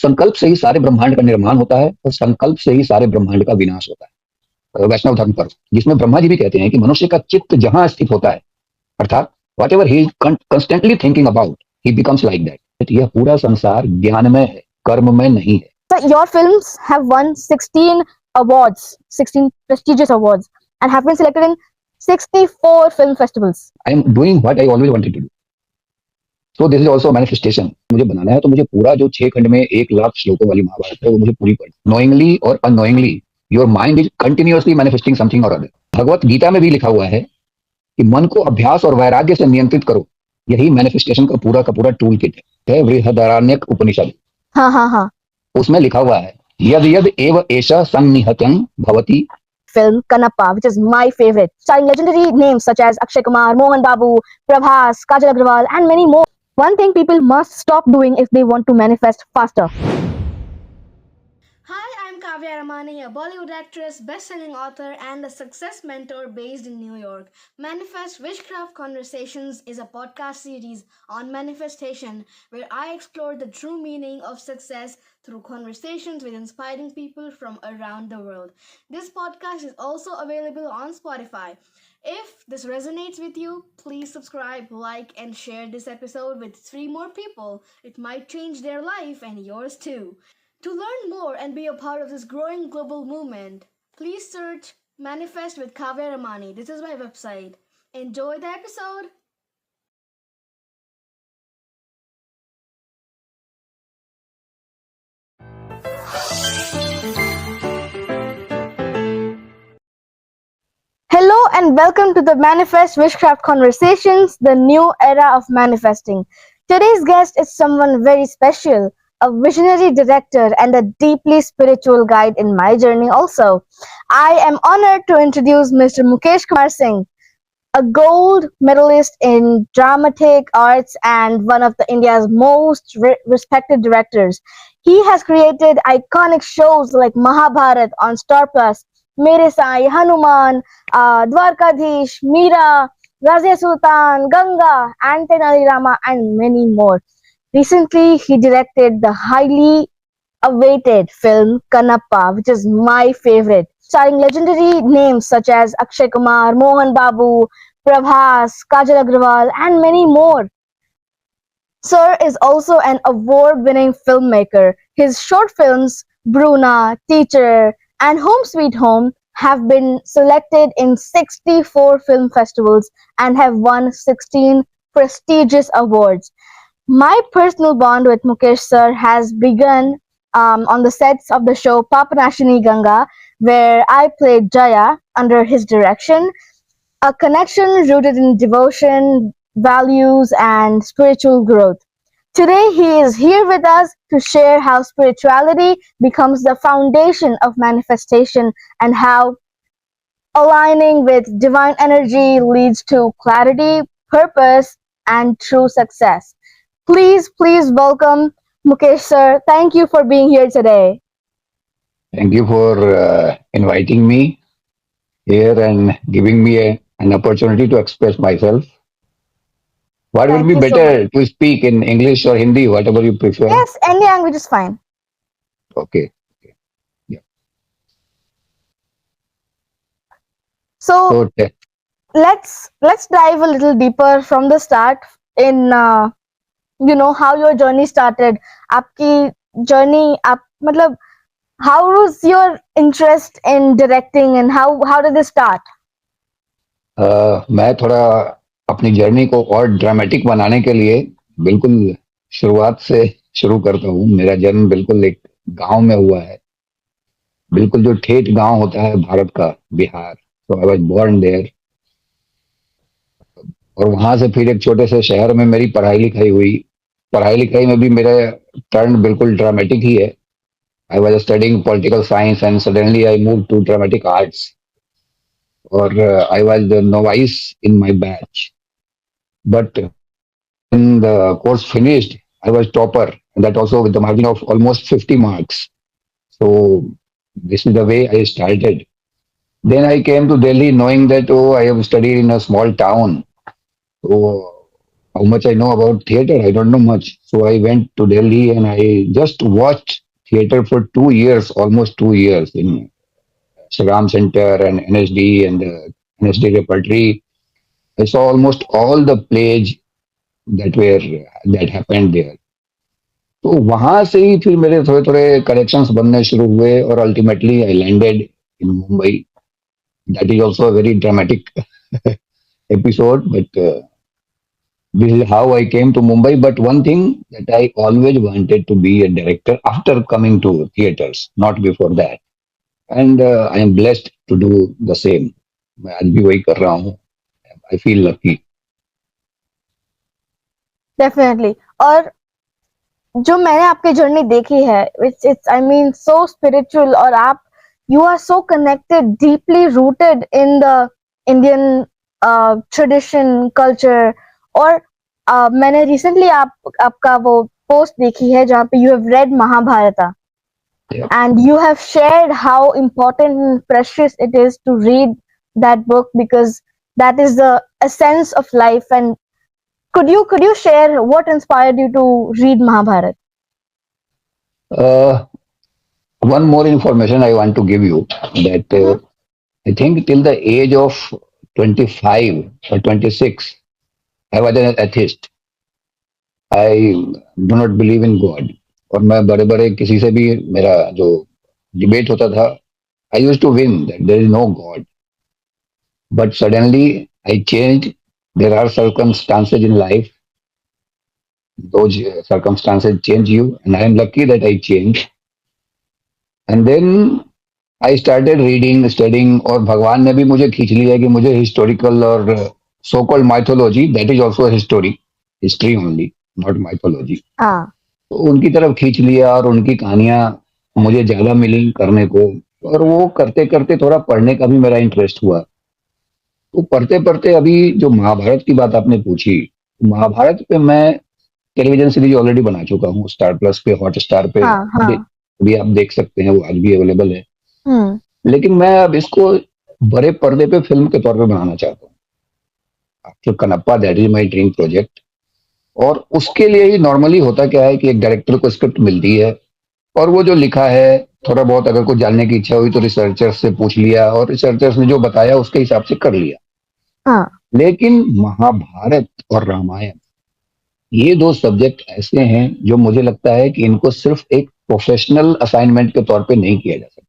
संकल्प से ही सारे ब्रह्मांड का निर्माण होता है और संकल्प से ही सारे ब्रह्मांड का विनाश होता है। वैष्णव धर्म पर, जिसमें ब्रह्मा जी भी कहते हैं कि मनुष्य का चित्त जहां स्थित होता है, अर्थात what ever he constantly thinking about, he becomes like that. यह पूरा संसार ज्ञान में है, कर्म में नहीं है। So your films have won 16 awards, 16 prestigious awards, and have been selected in 64 film festivals. I am doing what I always wanted to do, so this is also manifestation. मुझे बनाना है तो मुझे पूरा जो 6 खंड में 1 लाख श्लोकों वाली महाभारत है वो मुझे पूरी पढ़नी। नोइंगली और unknowingly your mind is continuously manifesting something और अदर। भगवत गीता में भी लिखा हुआ है कि मन को अभ्यास और वैराग्य से नियंत्रित करो। यही मैनिफेस्टेशन का पूरा टूल किट है। बृहदारण्यक उपनिषद, हाँ, उसमें लिखा हुआ है यद यद एव एषा संनिहतं भवति। Film Kannappa, which is my favorite, starring legendary names such as Akshay Kumar, Mohan Babu, Prabhas, Kajal Agrawal, and many more. One thing people must stop doing if they want to manifest faster. Hi, I'm Kavya Ramani, a Bollywood actress, best-selling author, and a success mentor based in New York. Manifest WishCraft Conversations is a podcast series on manifestation where I explore the true meaning of success through conversations with inspiring people from around the world. This podcast is also available on Spotify. If this resonates with you, please subscribe, like, and share this episode with 3 more people. It might change their life and yours too. To learn more and be a part of this growing global movement, please search Manifest with Kavya Ramani. This is my website. Enjoy the episode. Hello and welcome to the Manifest WishCraft Conversations, the new era of manifesting. Today's guest is someone very special, a visionary director and a deeply spiritual guide in my journey also. I am honored to introduce Mr. Mukesh Kumar Singh, a gold medalist in dramatic arts and one of India's most respected directors. He has created iconic shows like Mahabharat on Star Plus, Mere Sai, Hanuman, Dwarkadhish, Meera, Razia Sultan, Ganga, Antenali Rama, and many more. Recently, he directed the highly awaited film Kannappa, which is my favorite, starring legendary names such as Akshay Kumar, Mohan Babu, Prabhas, Kajal Agrawal, and many more. Sir is also an award-winning filmmaker. His short films, Bruna, Teacher, and Home Sweet Home, have been selected in 64 film festivals and have won 16 prestigious awards. My personal bond with Mukesh Sir has begun on the sets of the show Papanashini Ganga, where I played Jaya under his direction, a connection rooted in devotion, values, and spiritual growth. Today, he is here with us to share how spirituality becomes the foundation of manifestation and how aligning with divine energy leads to clarity, purpose, and true success. Please welcome Mukesh Sir. Thank you for being here today. Thank you for inviting me here and giving me an opportunity to express myself. What will Thank be you so much. better to speak in English or Hindi, whatever you prefer? Yes, any language is fine. Okay. Yeah. So So, let's dive a little deeper from the start in how your journey started. आपकी journey, मतलब how was your interest in directing and how did it start? मैं थोड़ा अपनी journey को और dramatic बनाने के लिए बिल्कुल शुरुआत से शुरू करता हूँ। मेरा जन्म बिल्कुल एक गांव में हुआ है, बिल्कुल जो ठेठ गांव होता है भारत का, बिहार। तो आई वाज बोर्न देयर, और वहां से फिर एक छोटे से शहर में मेरी पढ़ाई लिखाई हुई। पढ़ाई लिखाई में भी मेरा टर्न बिल्कुल ड्रामेटिक ही है। I was studying political science and suddenly I move to dramatic arts, और I was the novice in my batch, but when the course finished, I was topper, and that also with the margin of almost 50 marks. So this is the way I started. Then I came to Delhi knowing that, oh, I have studied in a small town. So how much I know about theater. I don't know much. So I went to Delhi and I just watched theater for 2 years, almost 2 years in Shriram Center and NSD and NSD Repertory. I saw almost all the plays that were that happened there. तो वहां से ही फिर मेरे थोड़े थोड़े connections बनने शुरू हुए और ultimately I landed in Mumbai. That is also a very dramatic episode, but this is how I came to Mumbai. But one thing that I always wanted to be a director after coming to theaters, not before that. And I am blessed to do the same. मैं आज भी वही कर रहा हूँ. I feel lucky. Definitely. और जो मैंने आपकी जर्नी देखी है, it's I mean so spiritual, और आप you are so connected, deeply rooted in the Indian tradition culture. और मैंने रिसेंटली आपका वो पोस्ट देखी है जहाँ पे you have read Mahabharata, Yeah. and you have shared how important and precious it is to read that book, because that is the essence of life. And could you share what inspired you to read Mahabharata? Uh, one more information I want to give you that Mhm. I think till the age of 25 or 26, I was an atheist. I do not believe in God. और मैं बड़े बड़े किसी से भी मेरा जो debate होता था, I use to win that there is no god. But suddenly I change. There are circumstances in life. Those circumstances change you, and I am lucky that I changed. And then I started reading studying. और भगवान ने भी मुझे खींच लिया कि मुझे historical और so called mythology, that is also history, history only, not mythology. हाँ. तो उनकी तरफ खींच लिया और उनकी कहानियां मुझे ज्यादा मिली करने को. और वो करते करते थोड़ा पढ़ने का भी मेरा इंटरेस्ट हुआ. तो पढ़ते पढ़ते अभी जो महाभारत की बात आपने पूछी, महाभारत पे मैं टेलीविजन सीरीज ऑलरेडी बना चुका हूँ. स्टार प्लस पे, हॉट स्टार पे हाँ. हाँ. अभी आप देख सकते हैं, वो आज भी अवेलेबल है. हम्म. लेकिन मैं अब इसको बड़े पर्दे पे फिल्म के तौर पे बनाना चाहता हूँ. After Kannappa, that is my dream project. और उसके लिए ही नॉर्मली होता क्या है कि एक डायरेक्टर को स्क्रिप्ट मिलती है और वो जो लिखा है, थोड़ा बहुत अगर कुछ जानने की इच्छा हुई तो रिसर्चर्स से पूछ लिया और रिसर्चर्स ने जो बताया उसके हिसाब से कर लिया. हाँ. लेकिन महाभारत और रामायण, ये दो सब्जेक्ट ऐसे हैं जो मुझे लगता है कि इनको सिर्फ एक प्रोफेशनल असाइनमेंट के तौर पे नहीं किया जा सकता.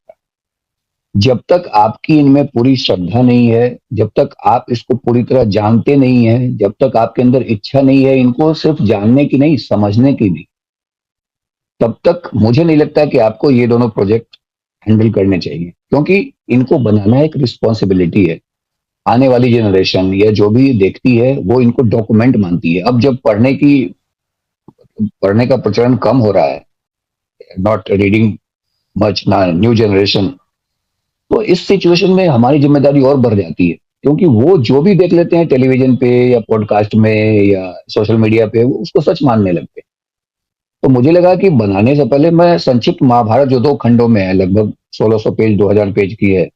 जब तक आपकी इनमें पूरी श्रद्धा नहीं है, जब तक आप इसको पूरी तरह जानते नहीं है, जब तक आपके अंदर इच्छा नहीं है इनको सिर्फ जानने की नहीं, समझने की भी, तब तक मुझे नहीं लगता कि आपको ये दोनों प्रोजेक्ट हैंडल करने चाहिए. क्योंकि इनको बनाना एक रिस्पॉन्सिबिलिटी है. आने वाली जनरेशन या जो भी देखती है वो इनको डॉक्यूमेंट मानती है. अब जब पढ़ने का प्रचलन कम हो रहा है, नॉट रीडिंग मच ना न्यू जनरेशन, तो इस सिचुएशन में हमारी जिम्मेदारी और बढ़ जाती है. क्योंकि वो जो भी देख लेते हैं टेलीविजन पे या पॉडकास्ट में या सोशल मीडिया पे, वो उसको सच मानने लगते हैं. तो मुझे लगा कि बनाने से पहले मैं संक्षिप्त महाभारत जो 2 खंडों में है, लगभग 1600 पेज 2000 पेज की है,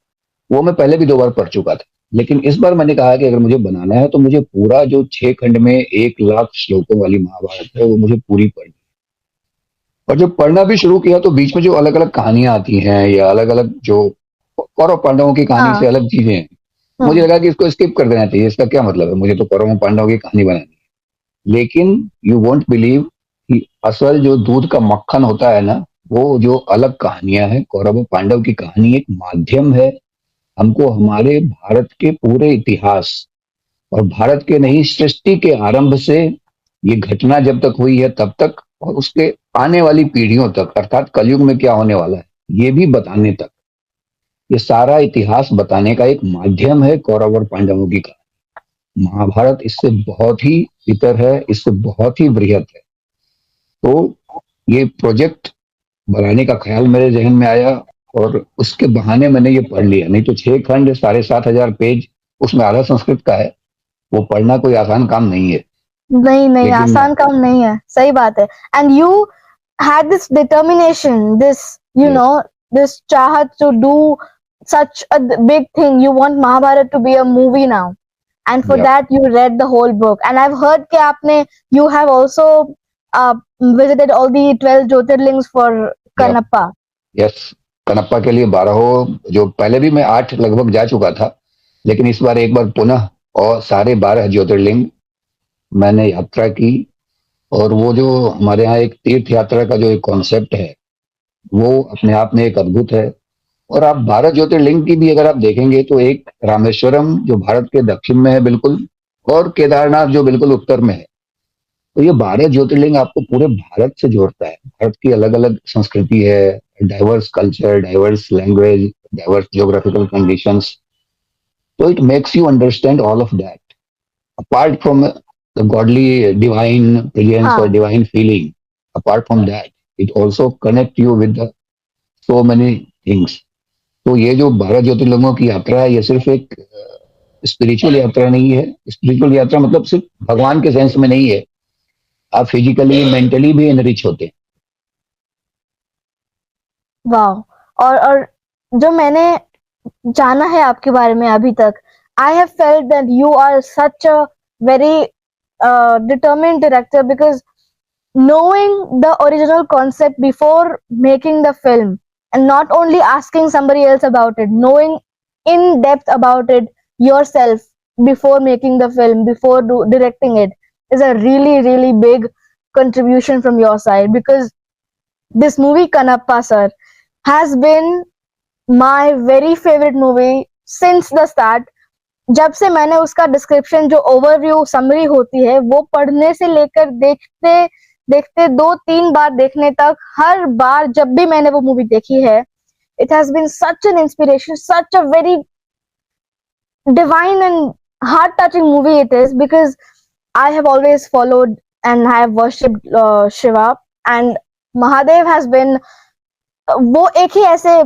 वो मैं पहले भी 2 बार पढ़ चुका था. लेकिन इस बार मैंने कहा कि अगर मुझे बनाना है तो मुझे पूरा जो 6 खंड में 1 लाख श्लोकों वाली महाभारत है वो मुझे पूरी पढ़नी. और जब पढ़ना भी शुरू किया तो बीच में जो अलग अलग कहानियां आती हैं या अलग अलग जो कौरव पांडवों की कहानी हाँ. से अलग चीजें हैं, मुझे लगा कि इसको स्किप कर देना चाहिए. इसका क्या मतलब है, मुझे तो कौरव पांडवों की कहानी बनानी है. लेकिन यू वोंट बिलीव कि असल जो दूध का मक्खन होता है ना, वो जो अलग कहानियां हैं, कौरव पांडव की कहानी एक माध्यम है हमको हमारे भारत के पूरे इतिहास और भारत के नहीं, सृष्टि के आरंभ से ये घटना जब तक हुई है तब तक और उसके आने वाली पीढ़ियों तक, अर्थात कलयुग में क्या होने वाला है ये भी बताने तक, ये सारा इतिहास बताने का एक माध्यम है कौरव और पांडवों की कहानी. महाभारत इससे बहुत ही इतर है, इससे बहुत ही बृहत है. तो ये प्रोजेक्ट बनाने का ख्याल मेरे जहन में आया और उसके बहाने मैंने ये पढ़ लिया. नहीं तो 6 खंड 7500 पेज, उसमें आधा संस्कृत का है, वो पढ़ना कोई आसान काम नहीं है. नहीं, लेकिन आसान काम नहीं है. सही बात है. And you had this determination, this, you yes, know, this chahat to do such a big thing. You want Mahabharata to be a movie now. and for Yeah. that you read the whole book. And I've heard कि आपने you have also visited all the 12 Jyotirlings for या Kannappa. Yes, Kannappa के लिए 12, जो पहले भी मैं 8 लगभग जा चुका था, लेकिन इस बार एक बार पुनः और सारे 12 ज्योतिर्लिंग मैंने यात्रा की। और वो जो हमारे यहाँ एक तीर्थ यात्रा का जो एक कॉन्सेप्ट है, वो अपने आप में एक अद्भुत है। और आप 12 ज्योतिर्लिंग की भी अगर आप देखेंगे तो एक रामेश्वरम जो भारत के दक्षिण में है बिल्कुल, और केदारनाथ जो बिल्कुल उत्तर में है। तो ये 12 ज्योतिर्लिंग आपको पूरे भारत से जोड़ता है। भारत की अलग अलग संस्कृति है, diverse culture, diverse language, diverse geographical conditions. तो it makes you understand all of that apart from the godly divine presence or हाँ, divine feeling. Apart from that, it also connect you with the so many things. तो ये जो 12 ज्योतिर्लिंगों की यात्रा है, ये सिर्फ एक स्पिरिचुअल यात्रा नहीं है। स्पिरिचुअल यात्रा मतलब सिर्फ भगवान के सेंस में नहीं है, आप फिजिकली मेंटली भी एनरिच होते हैं। वाह। और जो मैंने जाना है आपके बारे में अभी तक, I have felt that you are such a very determined director, because knowing the original concept before making the film, and not only asking somebody else about it, knowing in depth about it yourself before making the film, before directing it, is a really, really big contribution from your side. Because this movie, Kannappa Sir, has been my very favorite movie since the start. जब से मैंने उसका description, जो overview summary होती है, वो पढ़ने से लेकर देखते देखते 2-3 बार देखने तक, हर बार जब भी मैंने वो मूवी देखी है, it has been such an inspiration, such a very divine and heart touching movie it is. Because I have always followed and I have worshipped Shiva, and Mahadev has been वो एक ही ऐसे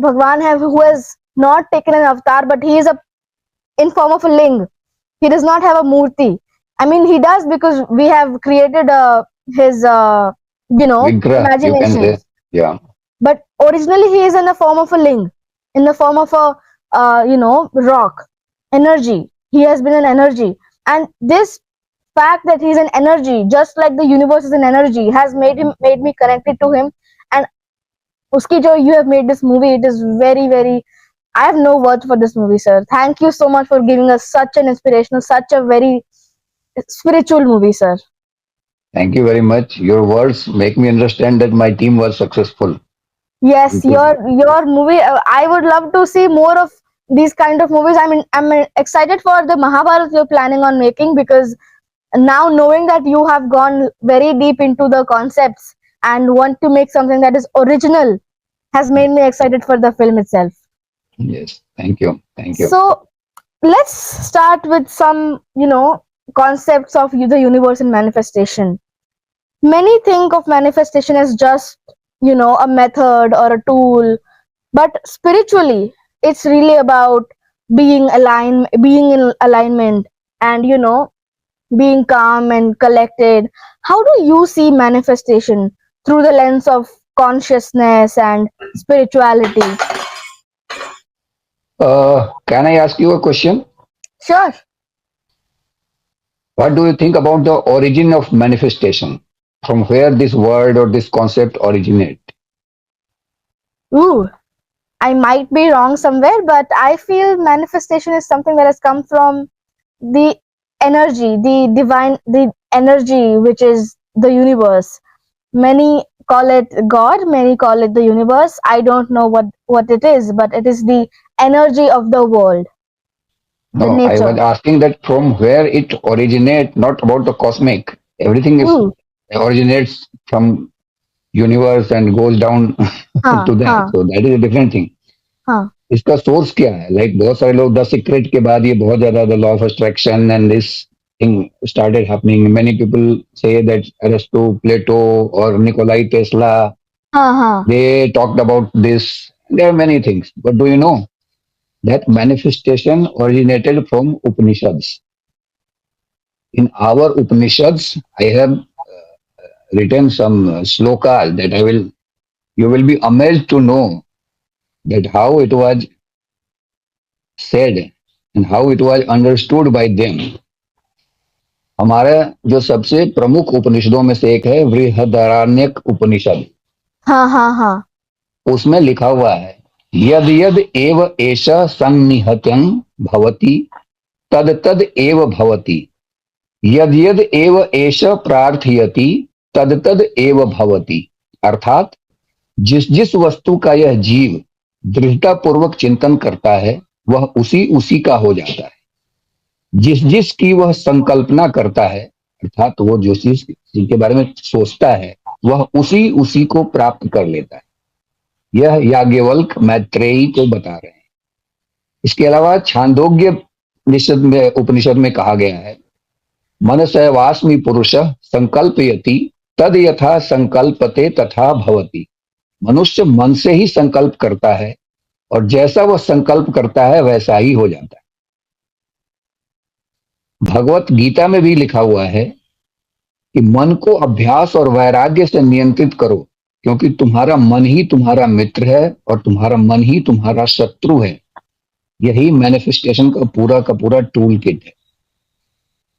भगवान है who has not taken an avatar, but he is in form of a ling. He does not have a murti. I mean, he does, because we have created his विग्रह you can say. imaginations. या But originally he is in the form of a ling, in the form of a rock, energy. He has been an energy, and this fact that he's an energy, just like the universe is an energy, has made me connected to him. And uski jo you have made this movie, it is very, very, I have no words for this movie, sir. Thank you so much for giving us such an inspirational, such a very spiritual movie, sir. Thank you very much, your words make me understand that my team was successful. Yes, बिल्कुल। your movie. I would love to see more of these kind of movies. I mean, I'm excited for the Mahabharat you're planning on making, because now knowing that you have gone very deep into the concepts and want to make something that is original has made me excited for the film itself. Yes, thank you, thank you. So let's start with some, concepts of the universe and manifestation. Many think of manifestation as just, a method or a tool, but spiritually, it's really about being in alignment, and being calm and collected. How do you see manifestation through the lens of consciousness and spirituality? Can I ask you a question? Sure. What do you think about the origin of manifestation? From where this word or this concept originate? Ooh, I might be wrong somewhere, but I feel manifestation is something that has come from the energy, the divine, the energy which is the universe. Many call it God, many call it the universe. I don't know what it is, but it is the energy of the world, the No, I nature. was asking that from where it originate, not about the cosmic. Everything is Ooh, originates from universe and goes down huh, to that. huh, So that is a different thing. huh, इसका source क्या है? Like बहुत सारे लोग the secret के बाद ये बहुत ज्यादा the law of attraction and this thing started happening. Many people say that Aristo, Plato, or Nikolai Tesla, huh, huh. they talked about this. There are many things, but do you know that manifestation originated from Upanishads? In our Upanishads, I have written some shlokas that you will be amazed to know that how it was said. and how it was understood by them. हमारा जो सबसे प्रमुख उपनिषदों में से एक है बृहदारण्यक उपनिषद, हाँ हाँ हाँ। उसमें लिखा हुआ है यद यद एव एष संनिहत्यं भवति तद तद एव भवति, यद यद एव एष प्रार्थयति तद तद एव भवति। अर्थात जिस जिस वस्तु का यह जीव दृढ़ता पूर्वक चिंतन करता है वह उसी उसी का हो जाता है, जिस जिस की वह संकल्पना करता है अर्थात वो जो चीज जिनके बारे में सोचता है वह उसी उसी को प्राप्त कर लेता है। यह याज्ञवल्क्य मैत्रेयी को बता रहे हैं। इसके अलावा छांदोग्य उपनिषद में कहा गया है मनसैवास्मि पुरुष संकल्पयति तद यथा संकल्पते तथा भवति। मनुष्य मन से ही संकल्प करता है और जैसा वह संकल्प करता है वैसा ही हो जाता है। भगवत गीता में भी लिखा हुआ है कि मन को अभ्यास और वैराग्य से नियंत्रित करो, क्योंकि तुम्हारा मन ही तुम्हारा मित्र है और तुम्हारा मन ही तुम्हारा शत्रु है। यही मैनिफेस्टेशन का पूरा टूल किट है,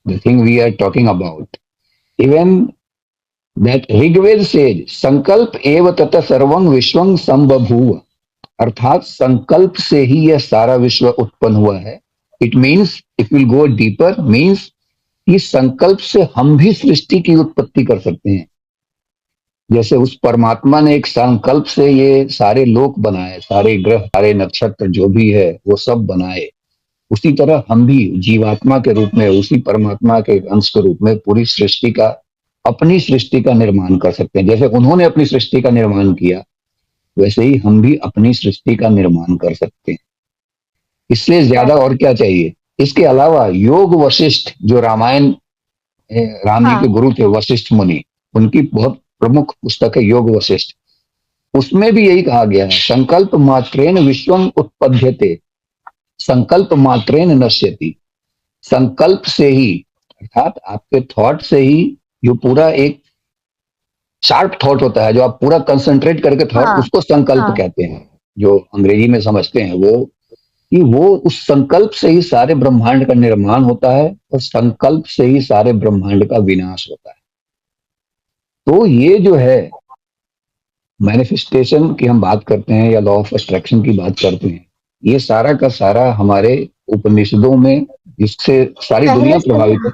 the thing we are talking about. Even that Rigveda says संकल्प एव तत सर्वं विश्वं संबभूव, अर्थात संकल्प से ही यह सारा विश्व उत्पन्न हुआ है। It means if will go deeper means कि संकल्प से हम भी सृष्टि की उत्पत्ति कर सकते हैं। जैसे उस परमात्मा ने एक संकल्प से ये सारे लोक बनाए, सारे ग्रह, सारे नक्षत्र जो भी है वो सब बनाए, उसी तरह हम भी जीवात्मा के रूप में उसी परमात्मा के अंश के रूप में पूरी सृष्टि का, अपनी सृष्टि का निर्माण कर सकते हैं। जैसे उन्होंने अपनी सृष्टि का निर्माण किया वैसे ही हम भी अपनी सृष्टि का निर्माण कर सकते हैं। इससे ज्यादा और क्या चाहिए। इसके अलावा योग वशिष्ठ जो रामायण राम जी के गुरु थे वशिष्ठ मुनि, उनकी बहुत प्रमुख पुस्तक है योग वशिष्ठ। उसमें भी यही कहा गया है संकल्प मात्रेण विश्वम उत्पद्यते संकल्प मात्रेण नश्यति। संकल्प से ही अर्थात आपके थॉट से ही जो पूरा एक शार्प थॉट होता है, जो आप पूरा कंसंट्रेट करके थॉट, उसको संकल्प कहते हैं। जो अंग्रेजी में समझते हैं वो कि वो उस संकल्प से ही सारे ब्रह्मांड का निर्माण होता है और संकल्प से ही सारे ब्रह्मांड का विनाश होता है। तो ये जो है मैनिफेस्टेशन की हम बात करते हैं या लॉ ऑफ अट्रैक्शन की बात करते हैं, ये सारा का सारा हमारे उपनिषदों में, जिससे सारी दुनिया प्रभावित है।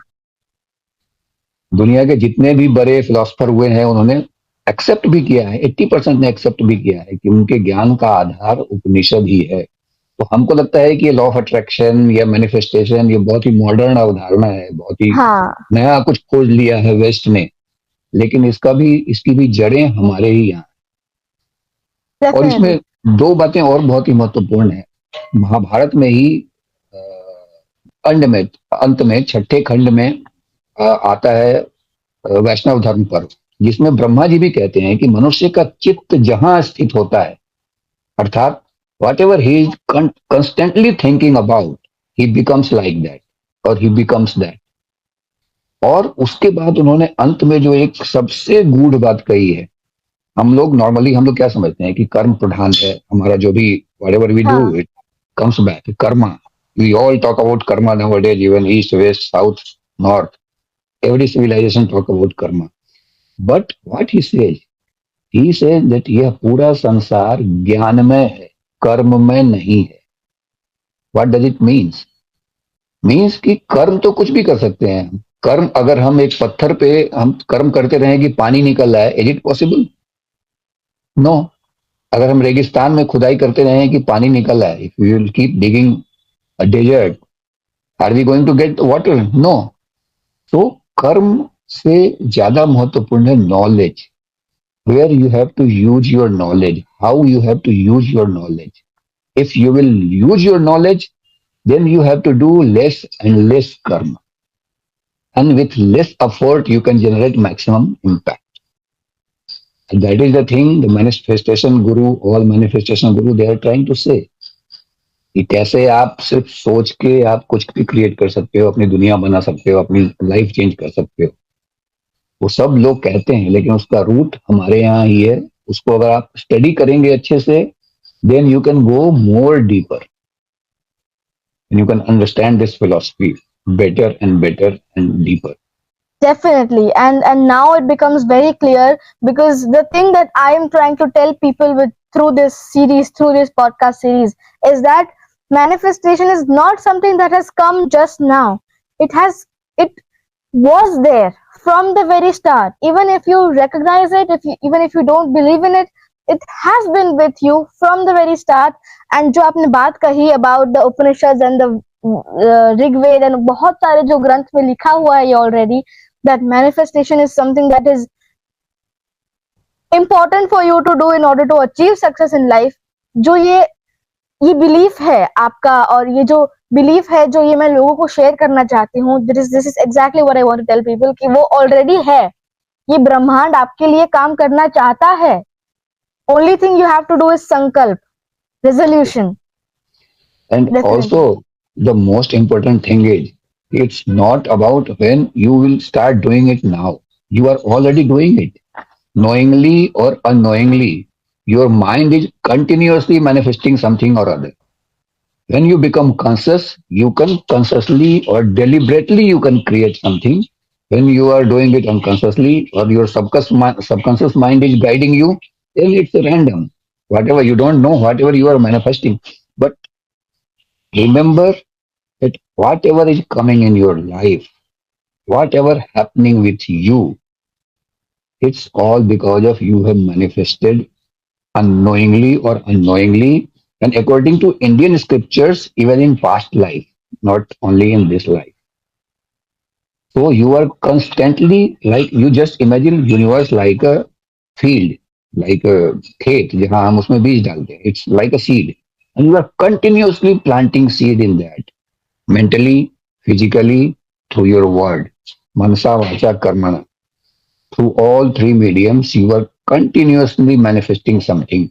दुनिया के जितने भी बड़े फिलोसफर हुए हैं उन्होंने एक्सेप्ट भी किया है, 80% ने एक्सेप्ट भी किया है कि उनके ज्ञान का आधार उपनिषद ही है। तो हमको लगता है कि ये लॉ ऑफ अट्रैक्शन या मैनिफेस्टेशन ये बहुत ही मॉडर्न अवधारणा है, बहुत ही नया कुछ खोज लिया है वेस्ट ने, लेकिन इसकी भी जड़ें हमारे ही यहाँ। और इसमें दो बातें और बहुत ही महत्वपूर्ण है। महाभारत में ही अंत में छठे खंड में आता है वैष्णव धर्म पर्व, जिसमें ब्रह्मा जी भी कहते हैं कि मनुष्य का चित्त जहां स्थित होता है, अर्थात whatever he is constantly thinking about, he becomes like that or he becomes that। और उसके बाद उन्होंने अंत में जो एक सबसे गूढ़ बात कही है, हम लोग क्या समझते हैं कि कर्म प्रधान है हमारा, जो भी whatever we do it comes back, Karma. We all talk about karma nowadays, even east, west, south, north, every civilization talk about karma। But what he says that यह पूरा संसार ज्ञानमय है, कर्म में नहीं है। What does it means? Means कि कर्म तो कुछ भी कर सकते हैं। कर्म अगर हम एक पत्थर पे हम कर्म करते रहे कि पानी निकल रहा है, इज इट पॉसिबल? नो। अगर हम रेगिस्तान में खुदाई करते रहे कि पानी निकल रहा है, if we will keep digging a desert, are we going to get water? No. तो कर्म से ज्यादा महत्वपूर्ण है knowledge, where you have to use your knowledge, how you have to use your knowledge. If you will use your knowledge, then you have to do less and less karma, and with less effort you can generate maximum impact. And that is the thing the manifestation guru, all manifestation guru, they are trying to say कि कैसे आप सिर्फ सोच के आप कुछ भी create कर सकते हो, अपनी दुनिया बना सकते हो, अपनी लाइफ चेंज कर सकते हो। वो सब लोग कहते हैं, लेकिन उसका रूट हमारे यहाँ ही है। उसको अगर आप स्टडी करेंगे अच्छे से, then you can go more deeper. and you can understand this philosophy better and better and deeper. Definitely. And now it becomes very clear, because the thing that I am trying to tell people with through this series, through this podcast series, is that manifestation is not something that has come just now. It was there from the very start. Even if you recognize it, even if you don't believe in it, it has been with you from the very start. And जो आपने बात कही about the Upanishads and the Rigved and बहुत सारे जो ग्रंथ में लिखा हुआ है ये already, that manifestation is something that is important for you to do in order to achieve success in life. जो ये बिलीफ है आपका, और ये जो बिलीफ है जो ये मैं लोगों को शेयर करना चाहती हूँ, this is exactly what I want to tell people, कि वो ऑलरेडी है, ये ब्रह्मांड आपके लिए काम करना चाहता है. Only thing you have to do is संकल्प, resolution. And definitely. also, the most important thing is it's not about when you will start doing it now. You are already doing it. Knowingly or unknowingly, your mind is continuously manifesting something or other. When you become conscious, you can consciously or deliberately you can create something. When you are doing it unconsciously or your subconscious mind is guiding you, then it's random. Whatever you don't know, whatever you are manifesting. But remember that whatever is coming in your life, whatever happening with you, it's all because of you have manifested unknowingly or unknowingly, and according to Indian scriptures, even in past life, not only in this life. So you are constantly, like you just imagine universe like a field, like a खेत जहाँ हम उसमें बीज डालते हैं. It's like a seed, and you are continuously planting seed in that, mentally, physically, through your word, manasa, vacha, karmana. Through all three mediums, you are continuously manifesting something.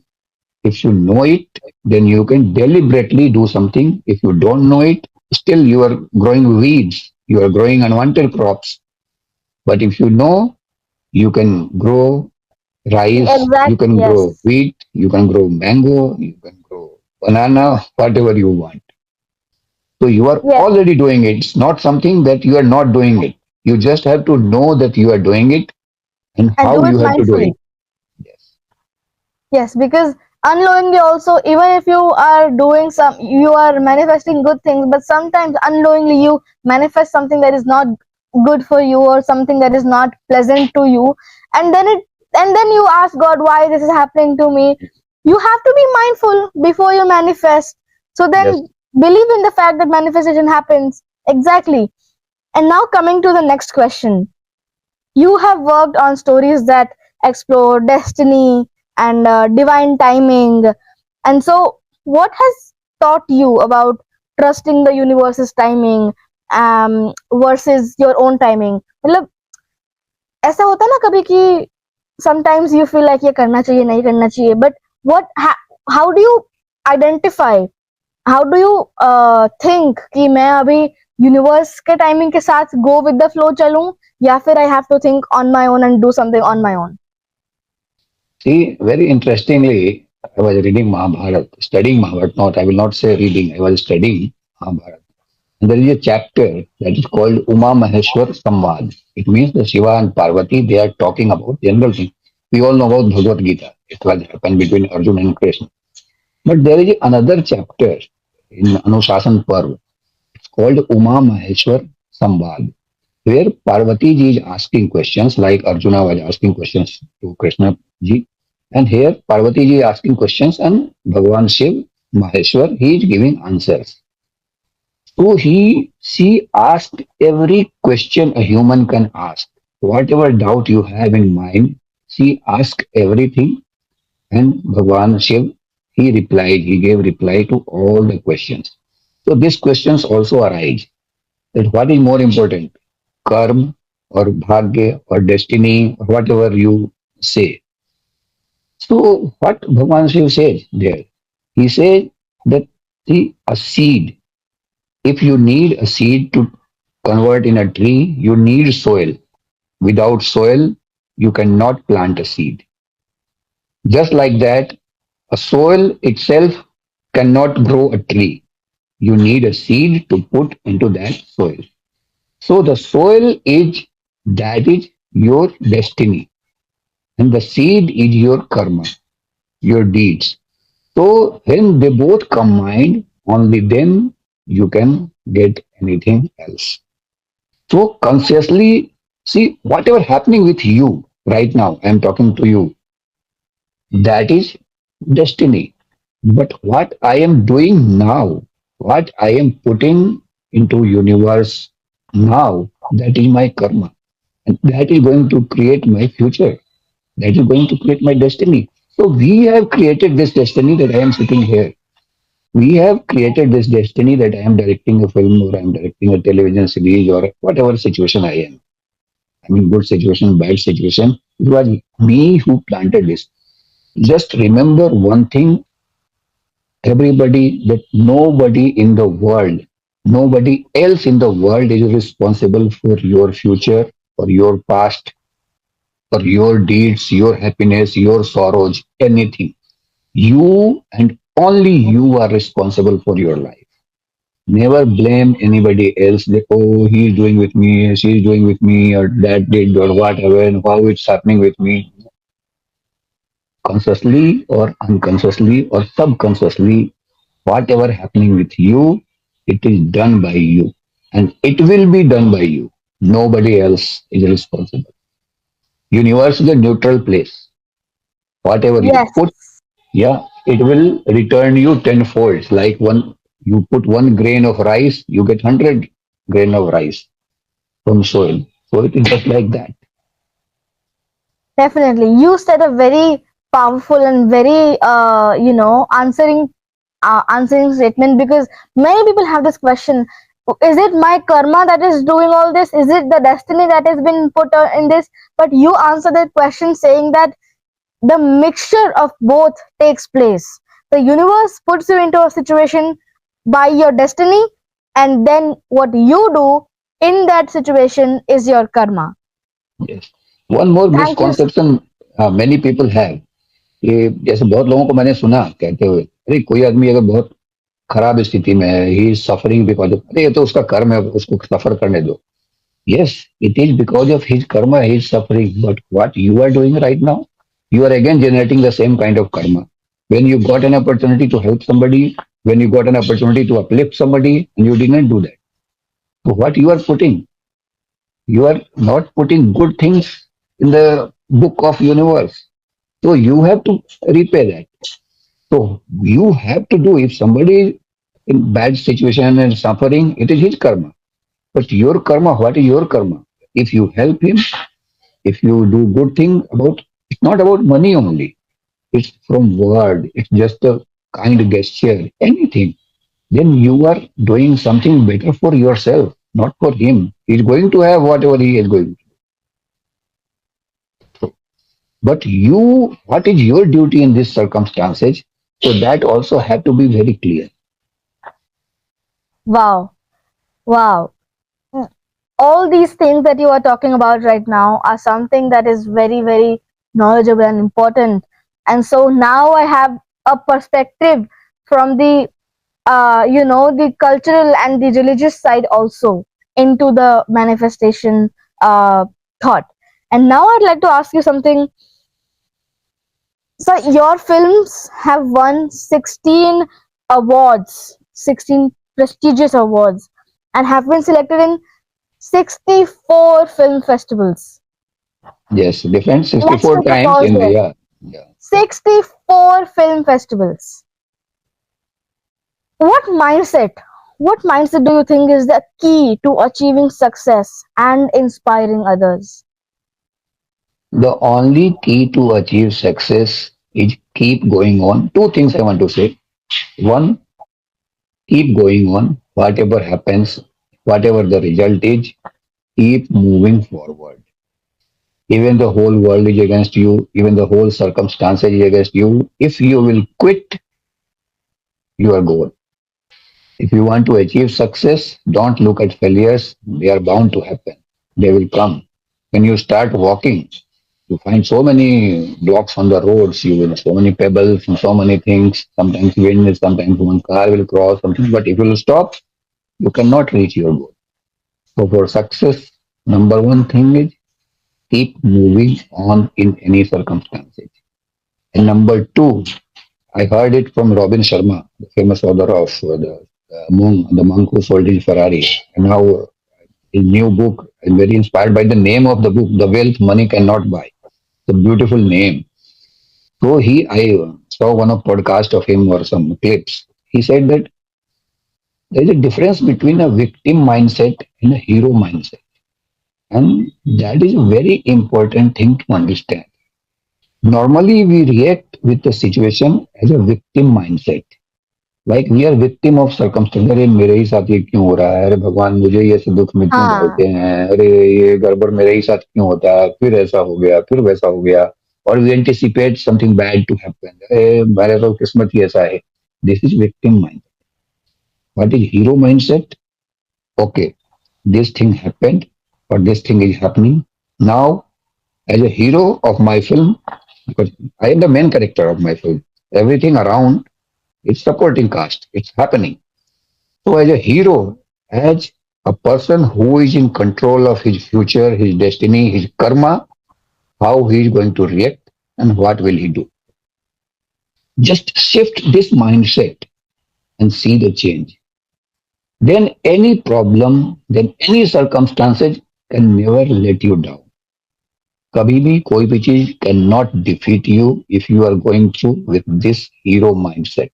If you know it, then you can deliberately do something. If you don't know it, still you are growing weeds, you are growing unwanted crops. But if you know, you can grow rice, you Exactly, can yes. grow wheat, you can grow mango, you can grow banana, whatever you want. So you are Yes, already doing it. It's not something that you are not doing it. You just have to know that you are doing it and and how do it you have to do mindfully. it. Yes. Yes, because unknowingly also, even if you are doing some, you are manifesting good things, but sometimes unknowingly you manifest something that is not good for you, or something that is not pleasant to you, and then you ask God why this is happening to me. You have to be mindful before you manifest. So Yes. then believe in the fact that manifestation happens. Exactly. And now coming to the next question. You have worked on stories that explore destiny and divine timing. And so, what has taught you about trusting the universe's timing versus your own timing? मतलब ऐसा होता है ना कभी कि sometimes you feel like ये करना चाहिए नहीं करना चाहिए, but how do you identify, how do you think कि मैं अभी यूनिवर्स के टाइमिंग के साथ गो विद द फ्लो चलूं, या फिर I have to think on my own and do something on my own. See, very interestingly, I was reading Mahabharat, studying Mahabharat. Not, I will not say reading. I was studying Mahabharat. And there is a chapter that is called Uma Maheshwar Samvad. It means the Shiva and Parvati, they are talking about general things. We all know about Bhagavad Gita. It was happened between Arjuna and Krishna. But there is another chapter in Anushasan Parv. It's called Uma Maheshwar Samvad, where Parvati ji is asking questions like Arjuna was asking questions to Krishna ji. And here Parvati ji is asking questions and Bhagavan Shiv, Maheshwar, he is giving answers. So she asked every question a human can ask. Whatever doubt you have in mind, she asked everything, and Bhagavan Shiv, he replied, he gave reply to all the questions. So these questions also arise that what is more important, karma or bhagya or destiny or whatever you say. So what Bhagavan Shiv says there? He says that see, a seed, if you need a seed to convert in a tree, you need soil. Without soil, you cannot plant a seed. Just like that, a soil itself cannot grow a tree. You need a seed to put into that soil. So the soil is that is your destiny, and the seed is your karma, your deeds. So when they both combine, only then you can get anything else. So consciously see whatever happening with you right now. I am talking to you. That is destiny. But what I am doing now, what I am putting into universe now, that is my karma. And that is going to create my future. That is going to create my destiny. So we have created this destiny that I am sitting here. We have created this destiny that I am directing a film or I am directing a television series or whatever situation I am. I mean, good situation, bad situation. It was me who planted this. Just remember one thing, everybody, that nobody in the world, nobody else in the world is responsible for your future or your past or your deeds, your happiness, your sorrows, anything. You and only you are responsible for your life. Never blame anybody else that, oh, he's doing with me, she's doing with me, or that did, or whatever, and how it's happening with me. Consciously or unconsciously or subconsciously, whatever happening with you, it is done by you. And it will be done by you. Nobody else is responsible. Universe is a neutral place. Whatever you Yes, put, yeah, it will return you tenfold. Like one, you put 1 grain of rice, you get 100 grain of rice from soil. So it is just like that. definitely. You said a very powerful and very, answering statement, because many people have this question: is it my karma that is doing all this? Is it the destiny that has been put in this? But you answer that question saying that the mixture of both takes place. The universe puts you into a situation by your destiny, and then what you do in that situation is your karma. Yes. One more Thank you. misconception many people have. कि जैसे बहुत लोगों को मैंने सुना कहते हुए, अरे कोई आदमी अगर बहुत खराब स्थिति में है, he is suffering because of, अरे ये तो उसका कर्म है, उसको सफर करने दो. Yes, it is because of his karma he is suffering. But what you are doing right now, you are again generating the same kind of karma. When you got an opportunity to help somebody, when you got an opportunity to uplift somebody, and you didn't do that. So what you are putting, you are not putting good things in the book of universe. So you have to repay that. So you have to do, if somebody is in bad situation and suffering, it is his karma. But your karma, what is your karma? If you help him, if you do good thing about, it's not about money only. It's from word. It's just a kind gesture, anything. Then you are doing something better for yourself, not for him. He's going to have whatever he is going to. But you, what is your duty in these circumstances? So that also have to be very clear. Wow, wow. All these things that you are talking about right now are something that is very, very knowledgeable and important. And so now I have a perspective from the cultural and the religious side also into the manifestation thought. And now I'd like to ask you something. So your films have won 16 awards, 16 prestigious awards, and have been selected in 64 film festivals. Yes, different Let's 64 take a times pause in the there. year. Yeah. 64 film festivals. What mindset? What mindset do you think is the key to achieving success and inspiring others? The only key to achieve success is keep going on. Two things I want to say. One, keep going on. Whatever happens, whatever the result is, keep moving forward. Even the whole world is against you, even the whole circumstances is against you. If you will quit, you are gone. If you want to achieve success, don't look at failures. They are bound to happen. They will come. When you start walking, You find so many blocks on the roads, you will so many pebbles and so many things. Sometimes wind, sometimes one car will cross something. But if you will stop, you cannot reach your goal. So for success, number one thing is keep moving on in any circumstances. And number two, I heard it from Robin Sharma, the famous author of the monk who sold his Ferrari. And now his new book, I'm very inspired by the name of the book, The Wealth Money Cannot Buy. It's a beautiful name. So I saw one of podcast of him or some clips. He said that there is a difference between a victim mindset and a hero mindset. And that is a very important thing to understand. Normally, we react with the situation as a victim mindset. Like we are victim of circumstance. अरे मेरे ही साथ ये क्यों हो रहा है? अरे भगवान मुझे ये ऐसे दुख में क्यों हाँ. डालते हैं? अरे ये गड़बड़ मेरे ही साथ क्यों होता है? फिर ऐसा हो गया, फिर वैसा हो गया. और we anticipate something bad to happen. अरे मेरे तो किस्मत ही ऐसा है. This is victim mindset. What is hero mindset? Okay, this thing happened or this thing is happening. Now, as a hero of my film, because I am the main character of my film, everything around is supporting cast. It's happening. So, as a hero, as a person who is in control of his future, his destiny, his karma, how he is going to react and what will he do. Just shift this mindset and see the change. Then any problem, then any circumstances can never let you down. कभी भी कोई भी चीज can not defeat you if you are going through with this hero mindset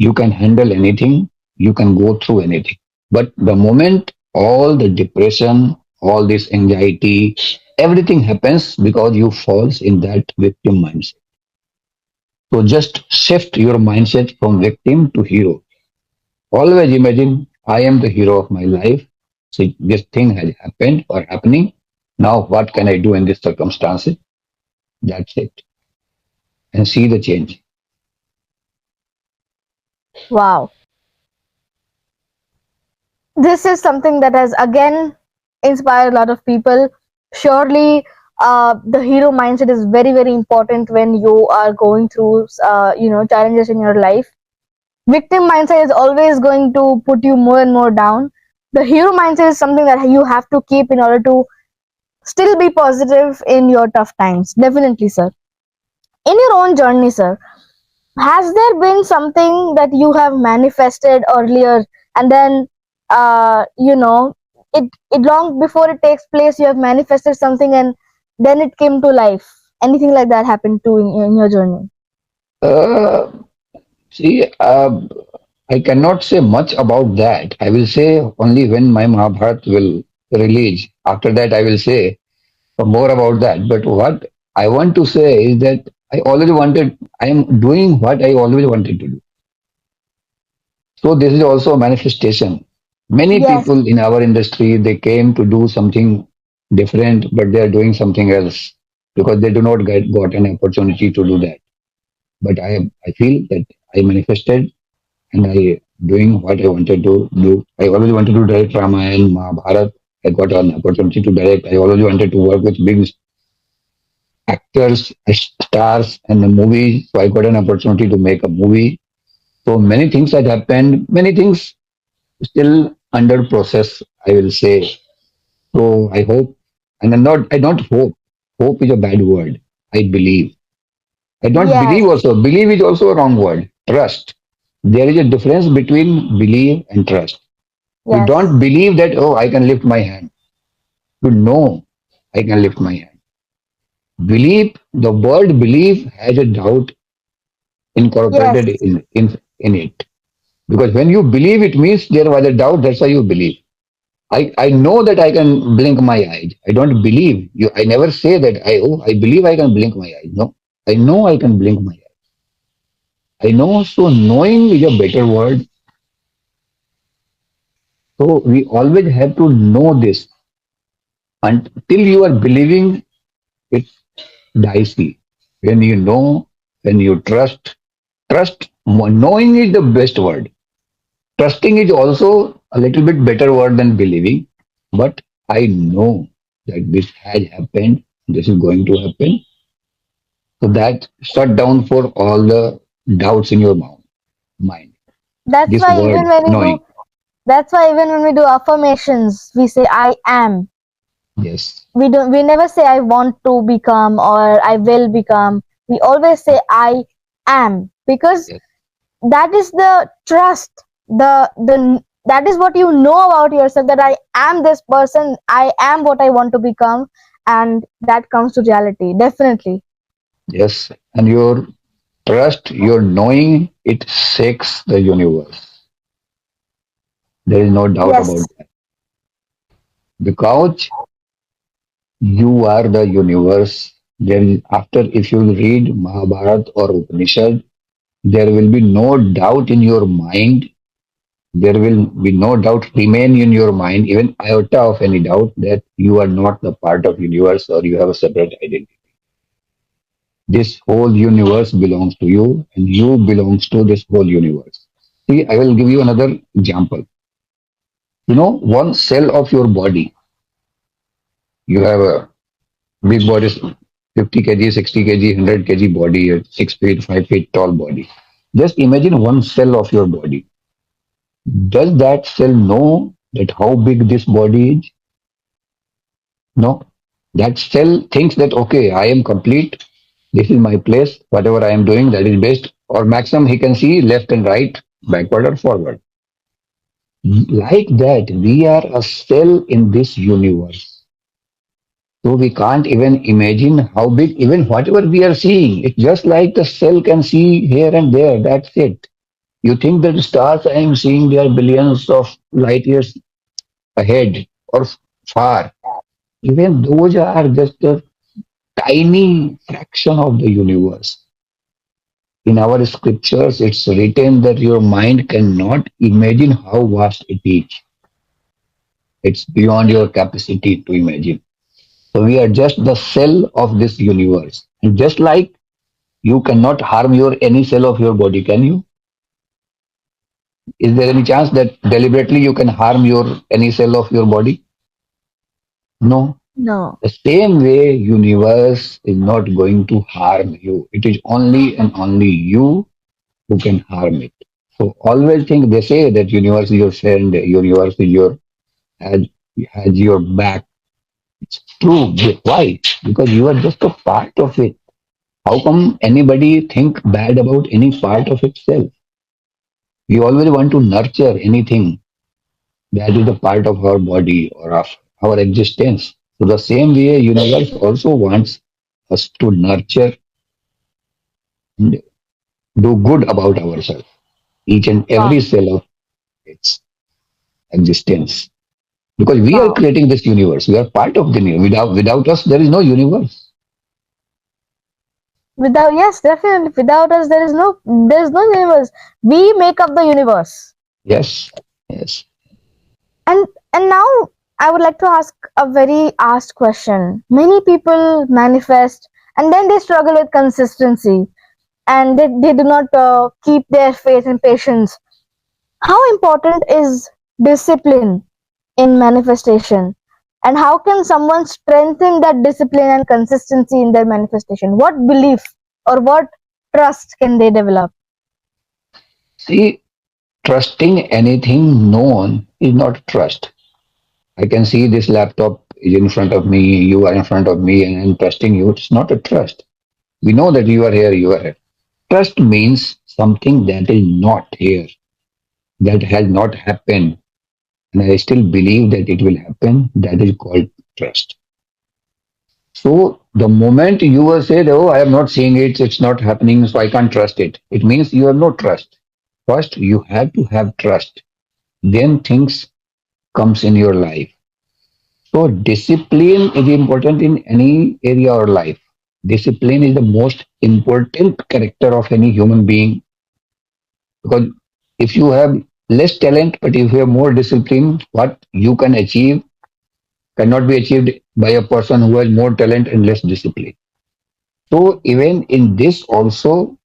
you can handle anything, you can go through anything. But the moment all the depression, all this anxiety, everything happens because you falls in that victim mindset. So just shift your mindset from victim to hero. Always imagine I am the hero of my life. See, this thing has happened or happening. Now what can I do in this circumstances? That's it. And see the change. Wow. This is something that has again inspired a lot of people. Surely, the hero mindset is very, very important when you are going through, challenges in your life. Victim mindset is always going to put you more and more down. The hero mindset is something that you have to keep in order to still be positive in your tough times. Definitely, sir. In your own journey, sir, has there been something that you have manifested earlier and then it long before it takes place you have manifested something and then it came to life? Anything like that happened too in your journey? Uh, See, I cannot say much about that. I will say only when my Mahabharat will release. After that, I will say more about that. But what I want to say is that I am doing what I always wanted to do. So this is also a manifestation. Many Yes. people in our industry, they came to do something different, but they are doing something else because they do not got an opportunity to do that. But I feel that I manifested and I doing what I wanted to do. I always wanted to direct Ramayana, Mahabharat. I got an opportunity to direct. I always wanted to work with big actors, stars, and the movies. So I got an opportunity to make a movie. So many things had happened. Many things still under process. I will say. So I hope, and I'm not. I don't hope. Hope is a bad word. I believe. I don't Yes. believe also. Believe is also a wrong word. Trust. There is a difference between believe and trust. You Yes. don't believe that, oh, I can lift my hand. You know I can lift my hand. Believe, the word believe has a doubt Yes. incorporated in it. Because when you believe, it means there was a doubt, that's why you believe. I know that I can blink my eyes. I don't believe you. I never say that I believe I can blink my eyes. No. I know I can blink my eyes. I know, so knowing is a better word. So we always have to know this. Until you are believing, it's dicey. When you know, when you trust, knowing is the best word. Trusting is also a little bit better word than believing. But I know that this has happened this is going to happen. So that shut down for all the doubts in your mind. That's This why even word, when we knowing. do that's why even when we do affirmations, we say I am. Yes, We never say I want to become or I will become. We always say I am, because yes, that is the trust, the that is what you know about yourself, that I am this person, I am what I want to become, and that comes to reality definitely. yes. And your trust, your knowing, it shakes the universe. There is no doubt about Yes, that. Because you are the universe. Then after, if you read Mahabharat or Upanishad, there will be no doubt in your mind. There will be no doubt remain in your mind, even iota of any doubt that you are not the part of universe or you have a separate identity. This whole universe belongs to you, and you belongs to this whole universe. See, I will give you another example. You know, one cell of your body, you have a big body, 50 kg, 60 kg, 100 kg body, a 6 feet, 5 feet tall body. Just imagine one cell of your body. Does that cell know that how big this body is? No. That cell thinks that, okay, I am complete. This is my place. Whatever I am doing, that is best. Or maximum, he can see left and right, backward or forward. Like that, we are a cell in this universe. So we can't even imagine how big, even whatever we are seeing. It's just like the cell can see here and there. That's it. You think that the stars I am seeing, they are billions of light years ahead or far. Even those are just a tiny fraction of the universe. In our scriptures, it's written that your mind cannot imagine how vast it is. It's beyond your capacity to imagine. So we are just the cell of this universe. And just like you cannot harm your any cell of your body, can you? Is there any chance that deliberately you can harm your any cell of your body? No. no. The same way universe is not going to harm you. It is only and only you who can harm it. So always think, they say that universe is your friend, universe is your has has your back. It's true. Why? Because you are just a part of it. How come anybody think bad about any part of itself? We always want to nurture anything that is a part of our body or of our existence. So the same way universe also wants us to nurture and do good about ourselves, each and every Wow. cell of its existence. Because we are Wow. creating this universe. We are part of the universe. Without us, there is no universe. Without, yes, definitely, without us there is no universe. We make up the universe. Yes, yes. And now I would like to ask a very asked question. Many people manifest and then they struggle with consistency, and they do not keep their faith and patience. How important is discipline in manifestation? And how can someone strengthen that discipline and consistency in their manifestation? What belief or what trust can they develop? See, trusting anything known is not trust. I can see this laptop is in front of me, you are in front of me, and I'm trusting you. It's not a trust. We know that you are here, you are here. Trust means something that is not here, that has not happened, and I still believe that it will happen. That is called trust. So the moment you will say, "Oh, I am not seeing it, it's not happening, so I can't trust it," it means you have no trust. First, you have to have trust. Then things comes in your life. So discipline is important in any area of life. Discipline is the most important character of any human being, because if you have less talent but if you have more discipline, what you can achieve cannot be achieved by a person who has more talent and less discipline. So even in this also,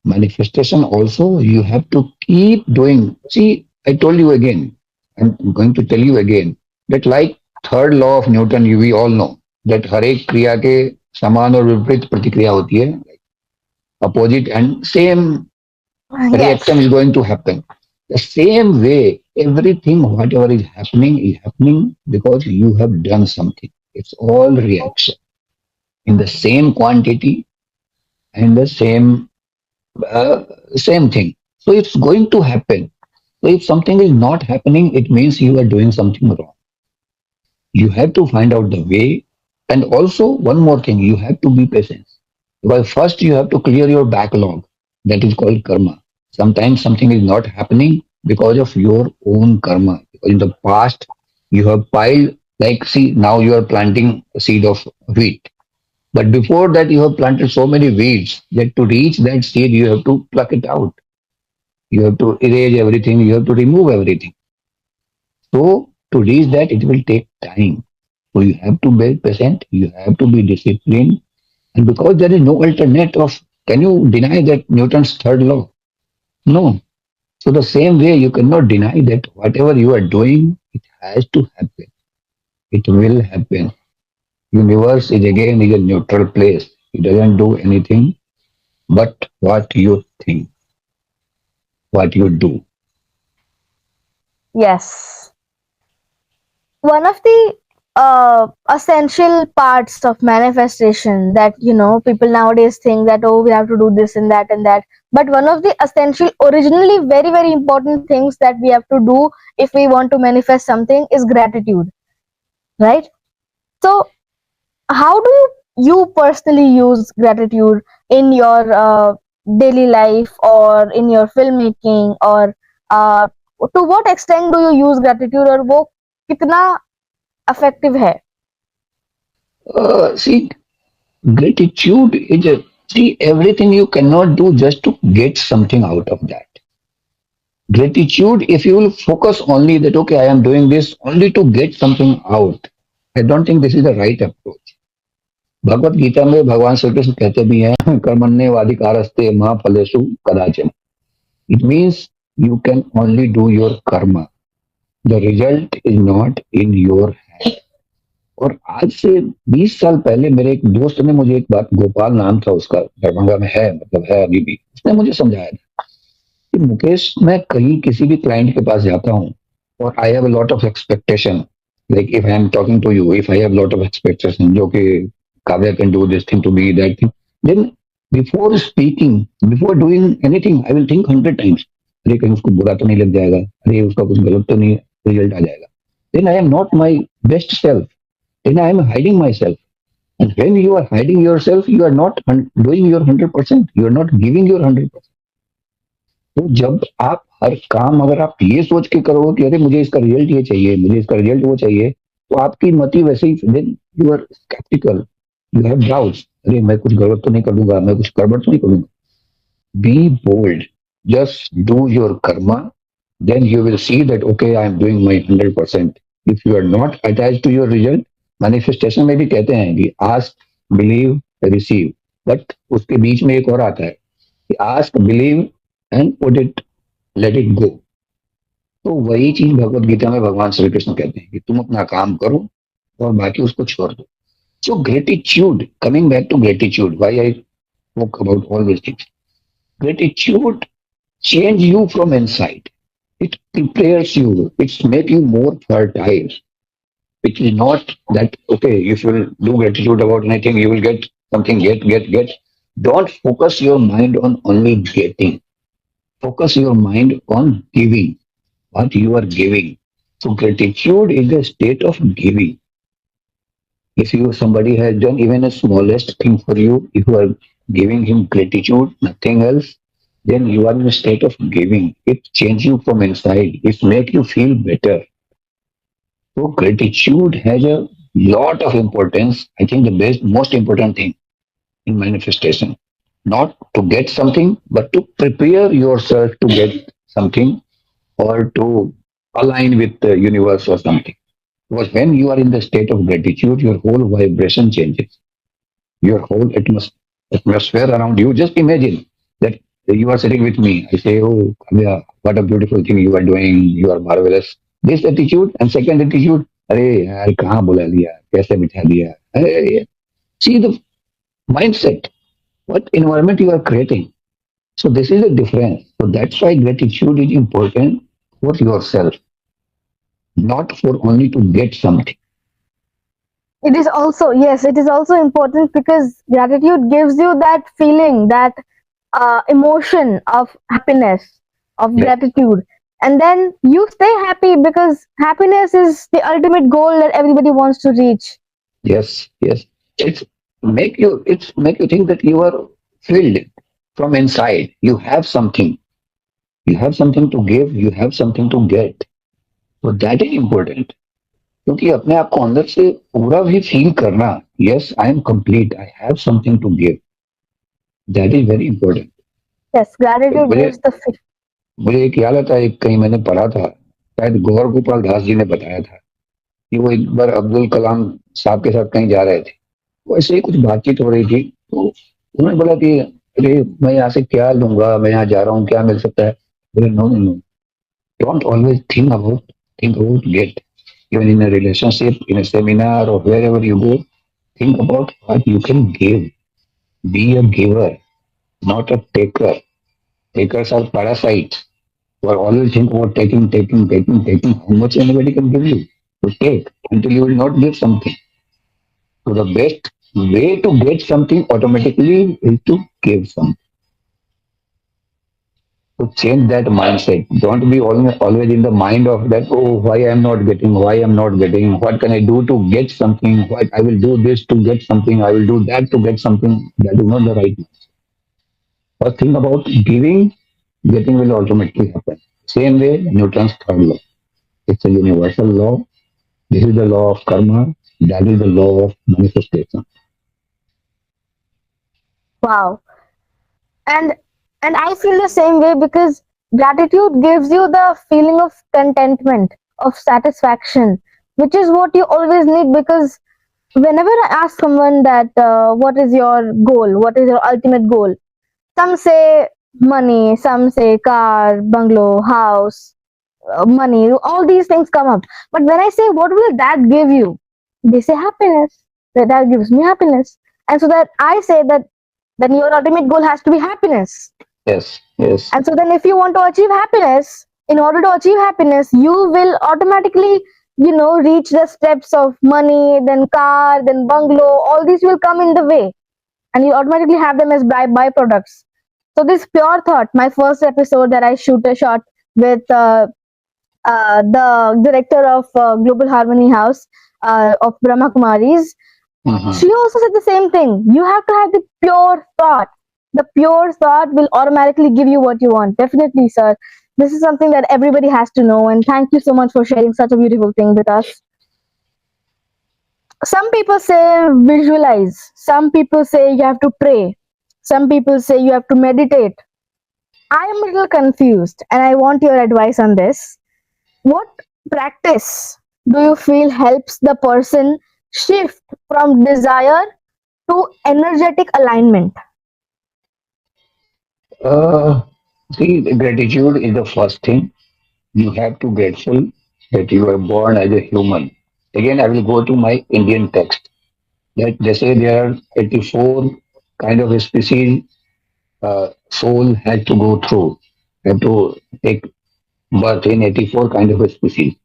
manifestation also, you have to keep doing. See, I told you again, I'm going to tell you again, that like third law of Newton, we all know. that हर एक क्रिया के समान और विपरीत प्रतिक्रिया होती है, opposite and same reaction Yes. is going to happen. The same way, everything, whatever is happening because you have done something. It's all reaction in the same quantity and the uh, same thing. So it's going to happen. So if something is not happening, it means you are doing something wrong. You have to find out the way. And also, one more thing, you have to be patient. Because first you have to clear your backlog. That is called karma. Sometimes something is not happening because of your own karma. Because in the past, you have piled, like, see, now you are planting a seed of wheat. But before that, you have planted so many weeds that to reach that seed, you have to pluck it out. You have to erase everything. You have to remove everything. So to reach that, it will take time. So you have to be patient. You have to be disciplined. And because there is no alternate of, can you deny that Newton's third law? No. So the same way, you cannot deny that whatever you are doing, it has to happen. It will happen. Universe is again is a neutral place. It doesn't do anything but what you think, what you do. Yes. One of the essential parts of manifestation that people nowadays think that, oh, we have to do this and that, but one of the essential, originally very very important things that we have to do if we want to manifest something is gratitude, right? So how do you personally use gratitude in your daily life or in your filmmaking, or uh, to what extent do you use gratitude, और वो कितना effective है? See, gratitude is a, see, everything you cannot do just to get something out of that. Gratitude, if you will focus only that, okay, I am doing this only to get something out, I don't think this is the right approach. भगवत गीता में भगवान श्री कृष्ण कहते भी हैं कर्मण्येवाधिकारस्ते मा फलेषु कदाचन. It means you can only do your karma. The result is not in your hand. और आज से 20 साल पहले मेरे एक दोस्त ने मुझे एक बात, गोपाल नाम था उसका, दरभंगा में है, मतलब है अभी भी, उसने मुझे समझाया था कि मुकेश, मैं कहीं किसी भी क्लाइंट के पास जाता हूँ और I have a lot of expectation, like if I am talking to you, if I have lot of expectation, जो कि Kavya can do this thing to be that thing, then before speaking, before doing anything, I will think 100 times. अरे कहीं उसको बुरा तो नहीं लग जाएगा, अरे उसका कुछ गलत तो नहीं रिजल्ट आ जाएगा. Then I am not my best self, then I am hiding myself. And when you are hiding yourself, you are not doing your 100%. You are not giving your 100%. तो जब आप हर काम अगर आप ये सोच के करोगे कि अरे मुझे इसका रिजल्ट ये चाहिए, मुझे इसका रिजल्ट वो चाहिए, तो आपकी मति वैसे ही, then you are sceptical, you have doubts, अरे मैं कुछ गलत तो नहीं कर दूंगा, मैं कुछ गड़बड़ तो नहीं करूंगा. Be bold, just do your karma, then you will see that okay, I am doing my 100%. If you are not attached to your result, manifestation में भी कहते हैं कि आस्क, बिलीव, रिसीव, बट उसके बीच में एक और आता है कि ask, believe and put it, let it go. तो वही चीज भगवत गीता में भगवान श्री कृष्ण कहते हैं कि तुम अपना काम करो और बाकी उसको छोड़ दो. So gratitude, coming back to gratitude, why I spoke about all this things, gratitude change you from inside. It prepares you. It's make you more fertile. It is not that okay, if you will do gratitude about anything, you will get something. Get. Don't focus your mind on only getting. Focus your mind on giving. What you are giving. So gratitude is a state of giving. If you somebody has done even the smallest thing for you, if you are giving him gratitude, nothing else, then you are in a state of giving. It changes you from inside. It makes you feel better. So gratitude has a lot of importance. I think the best, most important thing in manifestation, not to get something, but to prepare yourself to get something or to align with the universe or something. Because when you are in the state of gratitude, your whole vibration changes. Your whole atmosphere around you. Just imagine that you are sitting with me. I say, oh, Kamya, what a beautiful thing you are doing. You are marvelous. This attitude and second attitude, अरे यार कहाँ बुला लिया, कैसे बिठा दिया, Uh, See the mindset, what environment you are creating. So this is the difference. So that's why gratitude is important for yourself, not for only to get something. It is also, yes, it is also important because gratitude gives you that feeling, that emotion of happiness, of Yes, gratitude. And then you stay happy because happiness is the ultimate goal that everybody wants to reach. yes, yes. It's make you think that you are filled from inside. You have something. You have something to give. You have something to get. So that is important. क्योंकि अपने आप को अंदर से पूरा भी feel करना, yes I am complete, I have something to give, that is very important. Yes, gratitude मुझे gives the मुझे एक याद आता है, एक कहीं मैंने पढ़ा था, शायद गौर गोपाल दास जी ने बताया था कि वो एक बार अब्दुल कलाम साहब के साथ कहीं जा रहे थे. वो ऐसे ही कुछ बातचीत हो रही थी, तो उन्होंने बोला कि अरे मैं यहाँ से क्या लूंगा, मैं यहाँ जा रहा हूँ, क्या मिल सकता है. बोले no no no, don't always think about get. Even in a relationship, in a seminar, or wherever you go, think about what you can give. Be a giver, not a taker. Takers are parasites who are always think about taking. How much anybody can give you? To take until you will not give something. So the best way to get something automatically is to give something. To change that mindset. Don't be always in the mind of that, oh, why why I'm not getting, what can I do to get something, what I will do this to get something, I will do that to get something. That is not the right. First thing about giving, getting will automatically happen. Same way, Newton's third law. It's a universal law. This is the law of karma. That is the law of manifestation. wow. And I feel the same way because gratitude gives you the feeling of contentment, of satisfaction, which is what you always need because whenever I ask someone that what is your goal, what is your ultimate goal, some say money, some say car, bungalow, house, money, all these things come up. But when I say what will that give you, they say happiness. That gives me happiness. And so that I say that then your ultimate goal has to be happiness. Yes, yes, And so then if you want to achieve happiness, in order to achieve happiness, you will automatically, reach the steps of money, then car, then bungalow, all these will come in the way and you automatically have them as byproducts. So this pure thought, my first episode that I shoot a shot with the director of Global Harmony House of Brahma Kumaris, uh-huh. she also said the same thing. You have to have the pure thought. The pure thought will automatically give you what you want. Definitely, sir. This is something that everybody has to know. And thank you so much for sharing such a beautiful thing with us. Some people say visualize. Some people say you have to pray. Some people say you have to meditate. I am a little confused and I want your advice on this. What practice do you feel helps the person shift from desire to energetic alignment? Uh, See, gratitude is the first thing. You have to grateful that you are born as a human. Again, I will go to my Indian text. That they say there are 84 kind of a species soul had to go through, had to take birth in 84 kind of a species.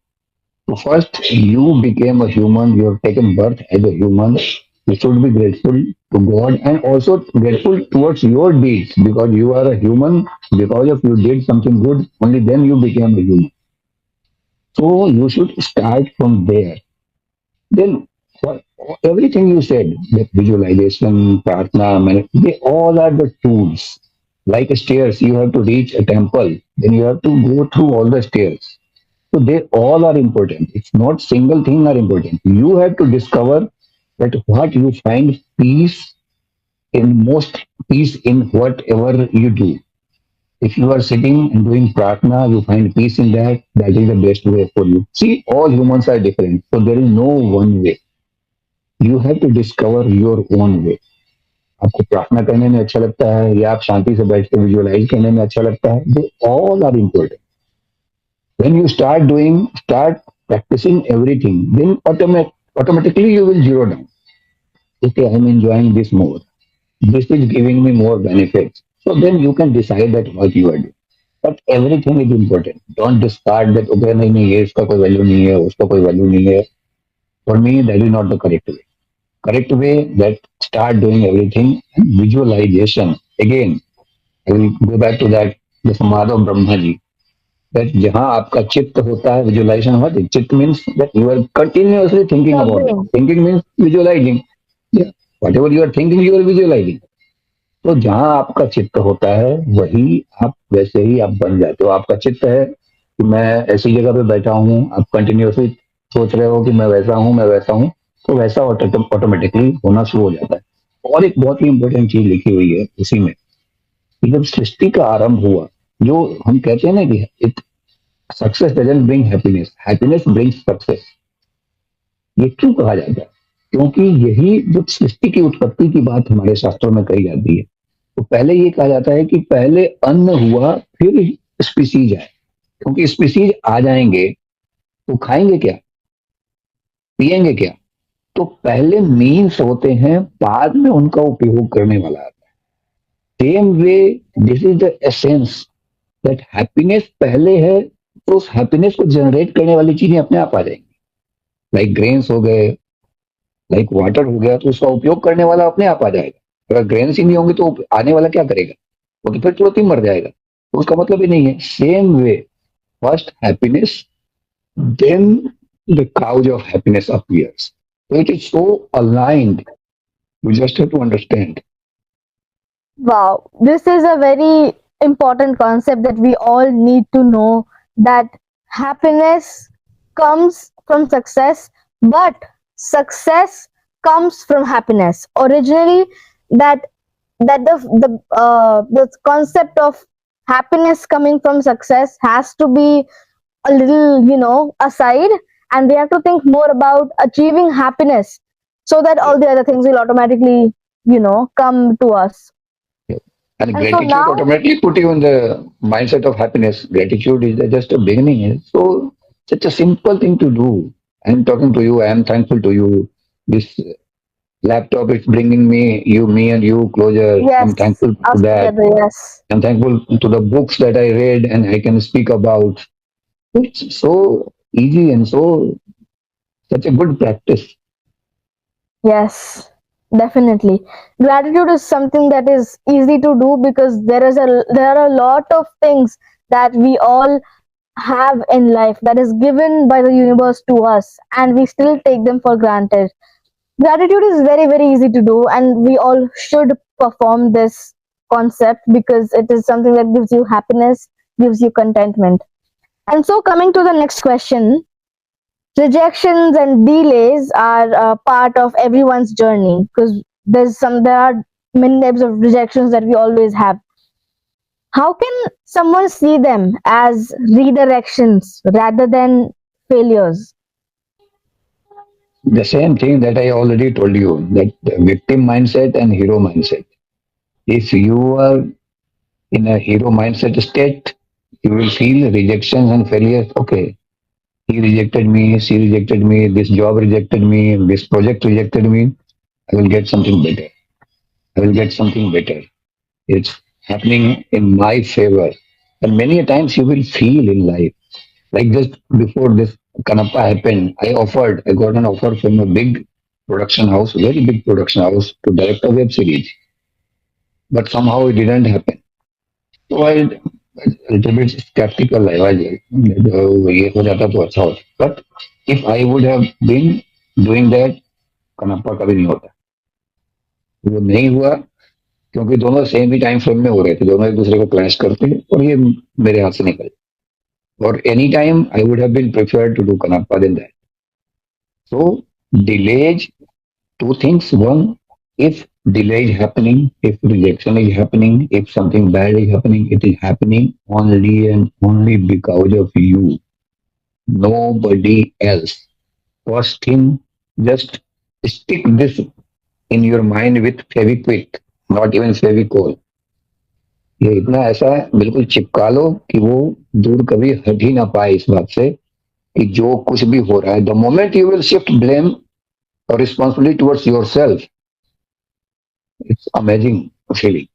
So first, you became a human, you have taken birth as a human. You should be grateful to God and also grateful towards your deeds because you are a human. Because if you did something good, only then you became a human. So you should start from there. Then for everything you said, like visualization, pratna, they all are the tools. Like stairs, you have to reach a temple, then you have to go through all the stairs. So they all are important. It's not single thing are important. You have to discover that what you find most peace in whatever you do. If you are sitting and doing pratna, you find peace in that. That is the best way for you. See, all humans are different, so there is no one way. You have to discover your own way. आपको प्रार्थना करने में अच्छा लगता है या आप शांति से बैठ के विजुअलाइज करने में अच्छा लगता है, they all are important. When you start practicing everything, then automatically you will zero down. okay, I'm enjoying this more. This is giving me more benefits. So then you can decide that what you are doing. But everything is important. Don't discard that, okay, नहीं ये इसका कोई value नहीं है, उसका कोई value नहीं है. For me, that is not the correct way. Correct way, that start doing everything and visualization. Again, I will go back to that, the Samad of Brahma ji. That जहाँ आपका चित्त होता है, visualization होता है. चित्त means that you are continuously thinking Your about it. brain. Thinking means visualizing. Yeah. Whatever you are thinking, you are visualizing. तो जहाँ आपका चित्त होता है वही आप वैसे ही आप बन जाते हो. आपका चित्त है कि मैं ऐसी जगह पे बैठा हूँ, आप कंटिन्यूअसली सोच रहे हो कि मैं वैसा हूँ, मैं वैसा हूँ, तो वैसा ऑटोमेटिकली होना शुरू हो जाता है. और एक बहुत ही इंपॉर्टेंट चीज लिखी हुई है उसी में कि जब सृष्टि का आरंभ हुआ, जो हम कहते हैं ना कि it success doesn't bring happiness, happiness brings success. ये क्यों कहा जाता है? क्योंकि यही जब सृष्टि की उत्पत्ति की बात हमारे शास्त्रों में कही जाती है, तो पहले ये कहा जाता है कि पहले अन्न हुआ फिर स्पीसीज आए. क्योंकि स्पीसीज आ जाएंगे तो खाएंगे क्या, पिएंगे क्या? तो पहले मीन्स होते हैं, बाद में उनका उपयोग करने वाला आता है. Same way, this is the essence, that happiness पहले है, तो उस हैप्पीनेस को जनरेट करने वाली चीजें अपने आप आ जाएंगी. लाइक ग्रेन्स हो गए, लाइक वाटर हो गया, तो उसका उपयोग करने वाला अपने आप आ जाएगा. अगर ग्रेन्स ही नहीं होंगे तो आने वाला क्या करेगा? वो तो फिर तुरंत ही मर जाएगा. तो उसका मतलब ही नहीं है. Same way, first happiness, then the cause of happiness appears. So it is so aligned. You just have to understand. Wow, this is a very important concept that we all need to know, that happiness comes from success, but success comes from happiness. Originally, that the concept of happiness coming from success has to be a little, aside, and we have to think more about achieving happiness, so that Yeah. all the other things will automatically, come to us. Yeah. And And so gratitude now, automatically put you in the mindset of happiness. Gratitude is just a beginning. It's so such a simple thing to do. I'm talking to you. I am thankful to you. This laptop is bringing me and you closer. I'm yes, thankful to us that. together, yes. I'm thankful to the books that I read and I can speak about. It's so easy and so such a good practice. Yes, definitely. Gratitude is something that is easy to do because there are a lot of things that we all have in life that is given by the universe to us, and we still take them for granted. Gratitude is very, very easy to do, and we all should perform this concept because it is something that gives you happiness, gives you contentment. And so, coming to the next question, rejections and delays are part of everyone's journey because there are many types of rejections that we always have. How can someone see them as redirections rather than failures? The same thing that I already told you, that the victim mindset and hero mindset. If you are in a hero mindset state, you will feel rejections and failures. Okay, he rejected me, she rejected me, this job rejected me, this project rejected me. I will get something better. I will get something better. It's happening in my favor. And many a times you will feel in life. Like just before this Kannappa happened, I got an offer from a big production house, very big production house, to direct a web series. But somehow it didn't happen. So I a little bit skeptical. I was ये हो जाता तो अच्छा होता. But if I would have been doing that, Kannappa कभी नहीं होता. वो नहीं हुआ क्योंकि दोनों सेम ही टाइम फ्रेम में हो रहे थे. दोनों एक दूसरे को क्लैश करते और ये मेरे हाथ से निकल. Or any time I would have been preferred to do Kannappa than that. So delays, two things. One, if delay is happening, if rejection is happening, if something bad is happening, it is happening only and only because of you. Nobody else. First thing, just stick this in your mind with Fevikwik, not even Fevicol. ये इतना ऐसा बिल्कुल चिपका लो कि वो दूर कभी हट ही ना पाए इस बात से कि जो कुछ भी हो रहा है, the moment you will shift blame और responsibility towards your self, it's amazing feeling.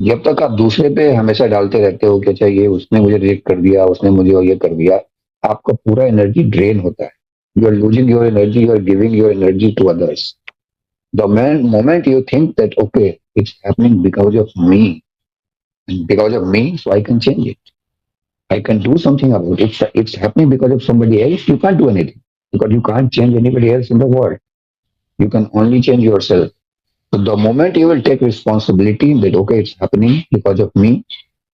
जब तक आप दूसरे पे हमेशा डालते रहते हो कि अच्छा ये उसने मुझे रिजेक्ट कर दिया, उसने मुझे ये कर दिया, आपका पूरा एनर्जी ड्रेन होता है। You are losing your energy, you are giving your energy to others. The moment you think that okay, it's happening because of me, and because of me, so I can change it. I can do something about it. It's happening because of somebody else. You can't do anything because you can't change anybody else in the world. You can only change yourself. So the moment you will take responsibility that okay, it's happening because of me,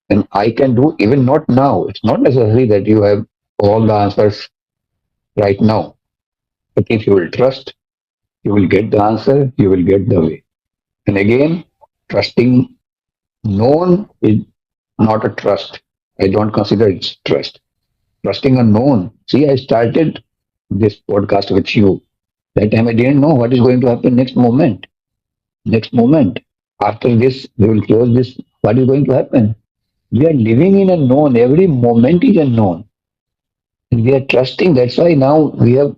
and I can do even not now. It's not necessary that you have all the answers right now. But if you will trust, you will get the answer. You will get the way. And again, trusting known is not a trust. I don't consider it trust. Trusting unknown. See, I started this podcast with you. That time I didn't know what is going to happen next moment. Next moment. After this, we will close this. What is going to happen? We are living in a known. Every moment is unknown. And we are trusting. That's why now we are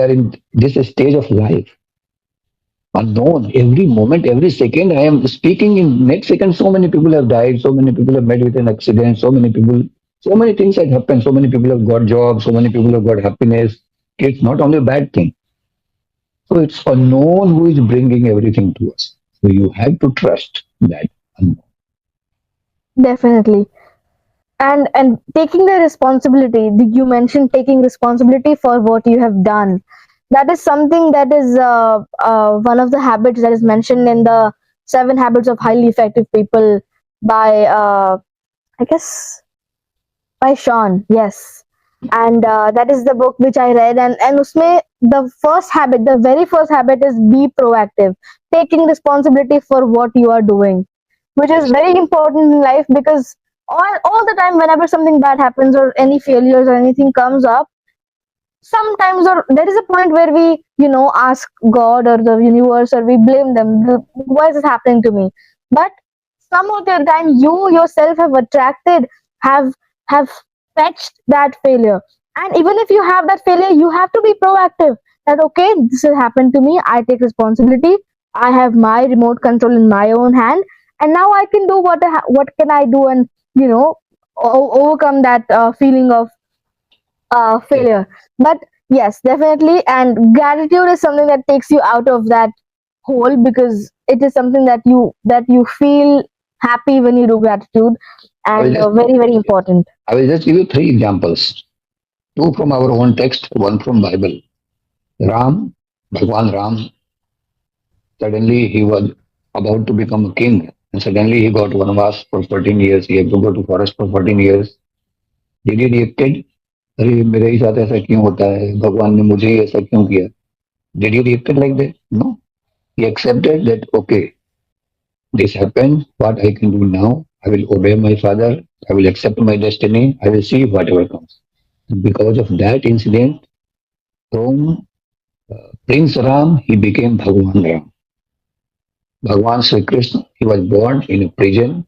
in this stage of life. Unknown. Every moment, every second, I am speaking in next second. So many people have died. So many people have met with an accident. So many people, so many things have happened. So many people have got jobs. So many people have got happiness. It's not only a bad thing. So it's unknown who is bringing everything to us. So you have to trust that unknown. Definitely. And taking the responsibility, you mentioned taking responsibility for what you have done. That is something that is one of the habits that is mentioned in the 7 habits of highly effective people by I guess by Sean, yes. And that is the book which I read, and usme the first habit, the very first habit is be proactive, taking responsibility for what you are doing, which is Yes. very important in life because all the time whenever something bad happens or any failures or anything comes up, sometimes or there is a point where we ask God or the universe or we blame them, why is this happening to me? But some of the time you yourself have attracted, have have fetched that failure. And even if you have that failure, you have to be proactive, that okay, this has happened to me, I take responsibility, I have my remote control in my own hand, and now I can do what can I do, and you know overcome that feeling of Yes. failure. But yes, definitely, and gratitude is something that takes you out of that hole, because it is something that you feel happy when you do gratitude, I will and just very very important. I will just give you three examples. Two from our own text, one from Bible. Ram, Bhagwan Ram, suddenly he was about to become a king, and suddenly he got vanvas for 14 years. He had to go to forest for 14 years. Did he reacted? अरे मेरे ही साथ ऐसा क्यों होता है, भगवान ने मुझे ही ऐसा क्यों किया? Did he reacted like that? No. He accepted that okay, this happened. What I can do now? I will obey my father. I will accept my destiny. I will see whatever comes. Because of that incident, from Prince Ram, he became Bhagwan Ram. Bhagwan Sri Krishna, he was born in a prison.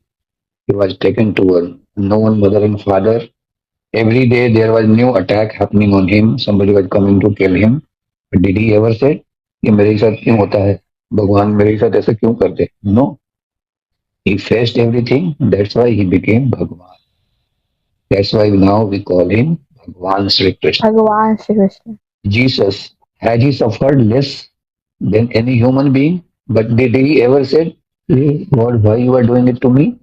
He was taken to a known mother and father. Every day there was new attack happening on him. Somebody was coming to kill him. But did he ever say, ये मेरे साथ क्यों होता है? भगवान मेरे साथ ऐसा क्यों करते? No. He faced everything. That's why he became Bhagwan. That's why now we call him Bhagwan Sri Krishna. Bhagavan Shri Krishna. Jesus, had he suffered less than any human being? But did he ever say, "Hey, God, why you are doing it to me?"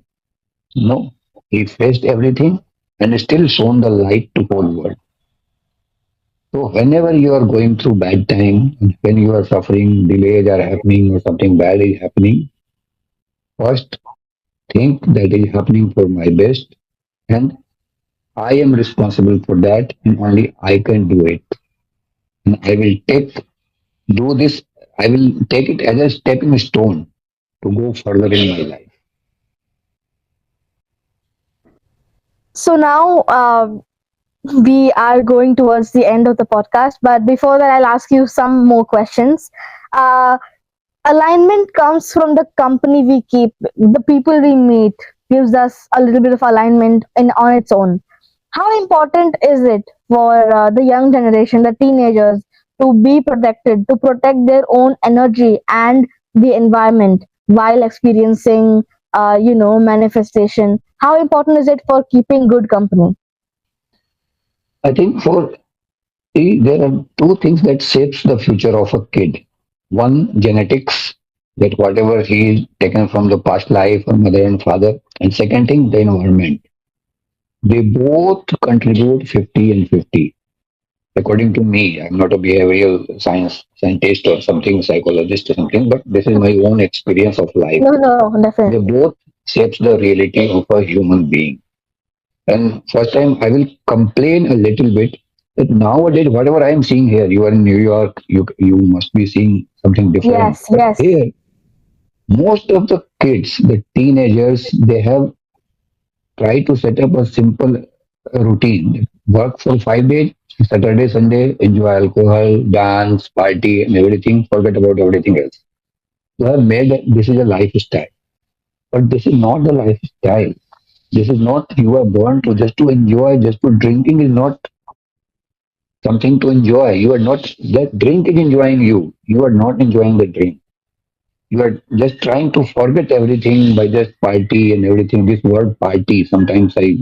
No. He faced everything and still shown the light to whole world. So whenever you are going through bad time, when you are suffering, delays are happening or something bad is happening, first think that is happening for my best, and I am responsible for that and only I can do it. And I will do this, I will take it as a stepping stone to go further in my life. So now we are going towards the end of the podcast, but before that I'll ask you some more questions. uh, Alignment comes from the company we keep, the people we meet gives us a little bit of alignment in on its own. How important is it for the young generation, the teenagers, to be protected, to protect their own energy and the environment while experiencing, manifestation? How important is it for keeping good company? I think for there are two things that shapes the future of a kid. One, genetics, that whatever he is taken from the past life or mother and father. And second thing, the environment. They both contribute 50 and 50. According to me, I'm not a behavioral science scientist or something, psychologist or something, but this is my own experience of life. No, no, They definitely. both shapes the reality of a human being. And first time I will complain a little bit that nowadays whatever I am seeing here, you are in New York, you must be seeing something different. Yes, But yes. here, most of the kids, the teenagers, they have tried to set up a simple routine. Work for 5 days, Saturday, Sunday, enjoy alcohol, dance, party, and everything. Forget about everything else. You have made this is a lifestyle, but this is not the lifestyle. This is not you are born to just to enjoy, just to drinking is not something to enjoy. You are not that drink is enjoying you. You are not enjoying the drink. You are just trying to forget everything by just party and everything. This word party, sometimes I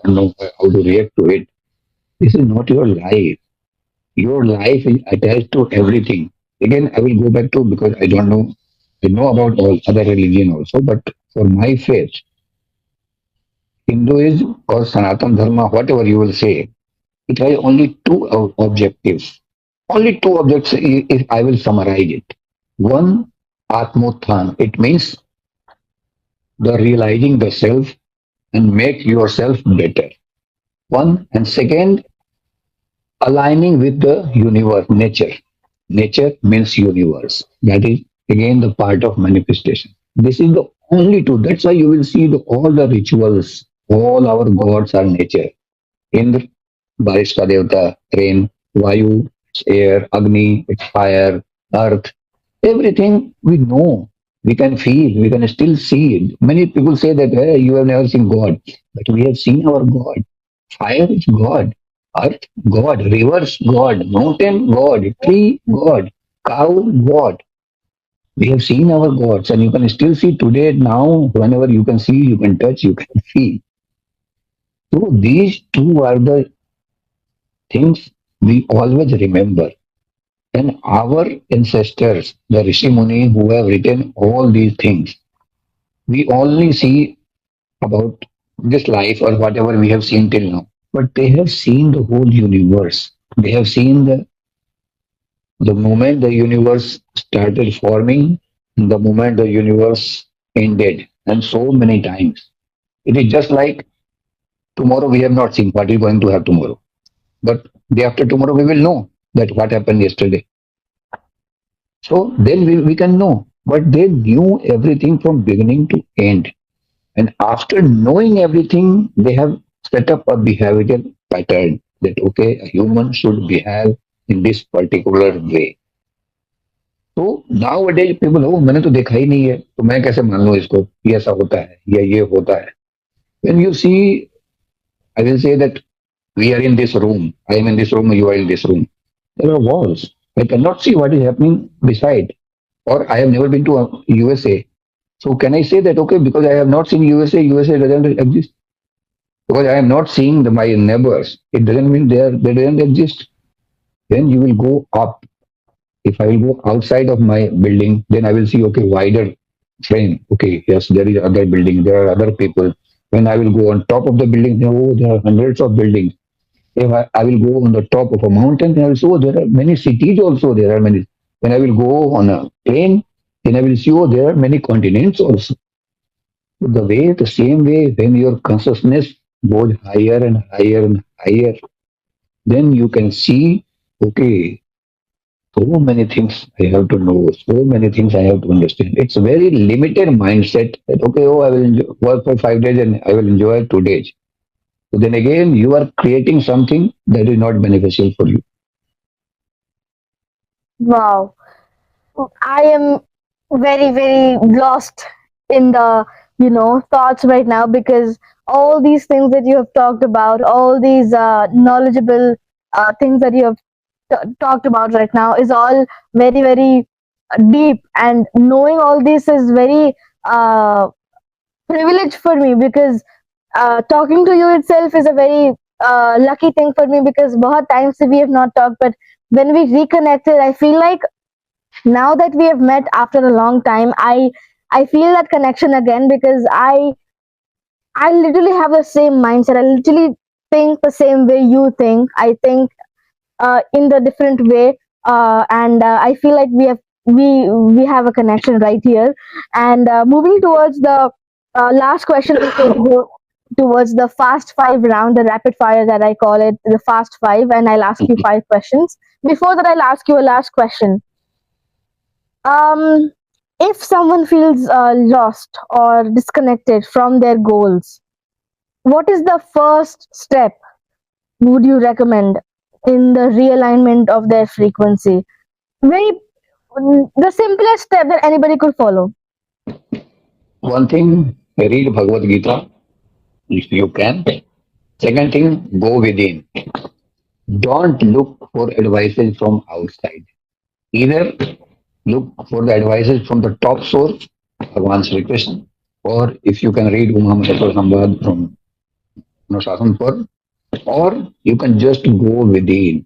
don't know how to react to it. This is not your life. Your life is attached to everything. Again, I will go back to because I don't know. I know about all other religion also, but for my faith, Hinduism or Sanatan Dharma, whatever you will say, it has only two objectives. Only two objectives if I will summarize it. One, Atmothan. It means the realizing the self and make yourself better. One. And second, aligning with the universe, nature. Nature means universe. That is again the part of manifestation. This is the only two. That's why you will see all the rituals. All our gods are nature. Indra, बारिश का देवता, rain, Vayu, it's air, Agni, it's fire, earth, everything we know, we can feel, we can still see it. Many people say that hey, you have never seen God, but we have seen our God. Fire is God, earth, God, rivers, God, mountain, God, tree, God, cow, God. We have seen our gods, and you can still see today, now, whenever you can see, you can touch, you can feel. So these two are the things we always remember. And our ancestors, the Rishi Muni who have written all these things, we only see about this life or whatever we have seen till now. But they have seen the whole universe. They have seen the moment the universe started forming, the moment the universe ended, and so many times. It is just like tomorrow we have not seen what we're going to have tomorrow. But day after tomorrow we will know that what happened yesterday. So then we can know. But they knew everything from beginning to end. And after knowing everything, they have set up a behavioral pattern that, okay, a human should behave in this particular way. तो nowadays people, oh, मैंने तो देखा ही नहीं है तो मैं कैसे मान लूं इसको ये ऐसा होता है या ये होता है. When you see, I will say that we are in this room, I am in this room, you are in this room. There are walls. I cannot see what is happening beside. Or I have never been to USA. So can I say that okay because I have not seen USA, USA doesn't exist? Because I am not seeing my neighbors, it doesn't mean they don't exist. Then you will go up. If I will go outside of my building, then I will see okay wider frame. Okay, yes, there is other building, there are other people. When I will go on top of the building, then, oh, there are hundreds of buildings. If I will go on the top of a mountain, then I will see oh, there are many cities also. There are many. When I will go on a plane, then I will see oh, there are many continents also. The way, the same way, when your consciousness goes higher and higher and higher, then you can see, okay, so many things I have to know, so many things I have to understand. It's a very limited mindset that, okay, oh, I will work for 5 days and I will enjoy 2 days. So then again, you are creating something that is not beneficial for you. Wow. I am very, very lost in the, thoughts right now, because all these things that you have talked about, all these knowledgeable things that you have talked about right now is all very, very deep, and knowing all this is very privilege for me, because talking to you itself is a very lucky thing for me, because बहुत time से we have not talked, but when we reconnected, I feel like now that we have met after a long time, I feel that connection again, because I literally have the same mindset. I literally think the same way you think. I think in the different way, and I feel like we have a connection right here. And moving towards the last question, before we go towards the fast five round, the rapid fire that I call it, the fast five, and I'll ask you five questions. Before that, I'll ask you a last question. Um, if someone feels lost or disconnected from their goals, what is the first step would you recommend in the realignment of their frequency? Very the simplest step that anybody could follow. One thing, read Bhagavad Gita if you can. Second thing, go within. Don't look for advices from outside. Either look for the advices from the top source, Bhagavan Sri Krishna, or if you can read Uma Maheshwar Sambad from Shasanpur, or you can just go within.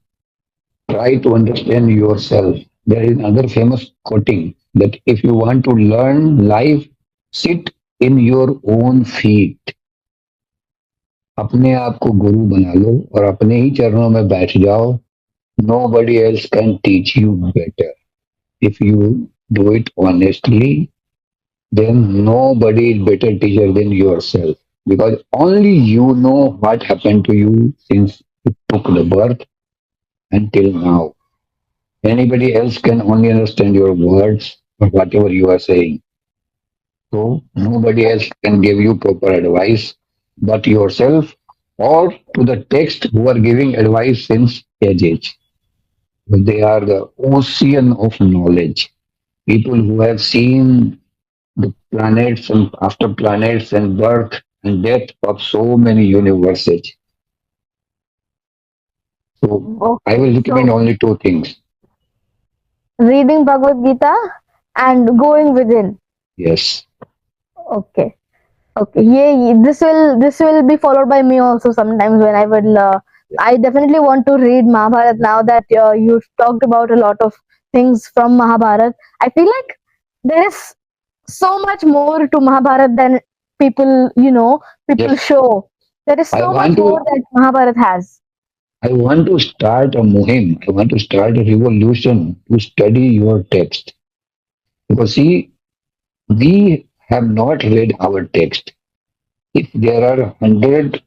Try to understand yourself. There is another famous quoting that if you want to learn life, sit in your own feet. अपने आप को गुरु बना लो और अपने ही चरणों में बैठ जाओ. Nobody else can teach you better. If you do it honestly, then nobody is better teacher than yourself. Because only you know what happened to you since you took the birth until now. Anybody else can only understand your words or whatever you are saying. So nobody else can give you proper advice but yourself or to the text who are giving advice since age. They are the ocean of knowledge. People who have seen the planets and after planets and birth and death of so many universes. So I will Okay, recommend so only two things. reading Bhagavad Gita and going within. Yes. Okay. Okay, yeah, this will be followed by me also sometimes when I will. I definitely want to read Mahabharat now that you've talked about a lot of things from Mahabharat. I feel like there is so much more to Mahabharat than people Yes. show. There is I so much want more to that Mahabharat has. I want to start a muhim. I want to start a revolution to study your text. Because see, we have not read our text. If there are 100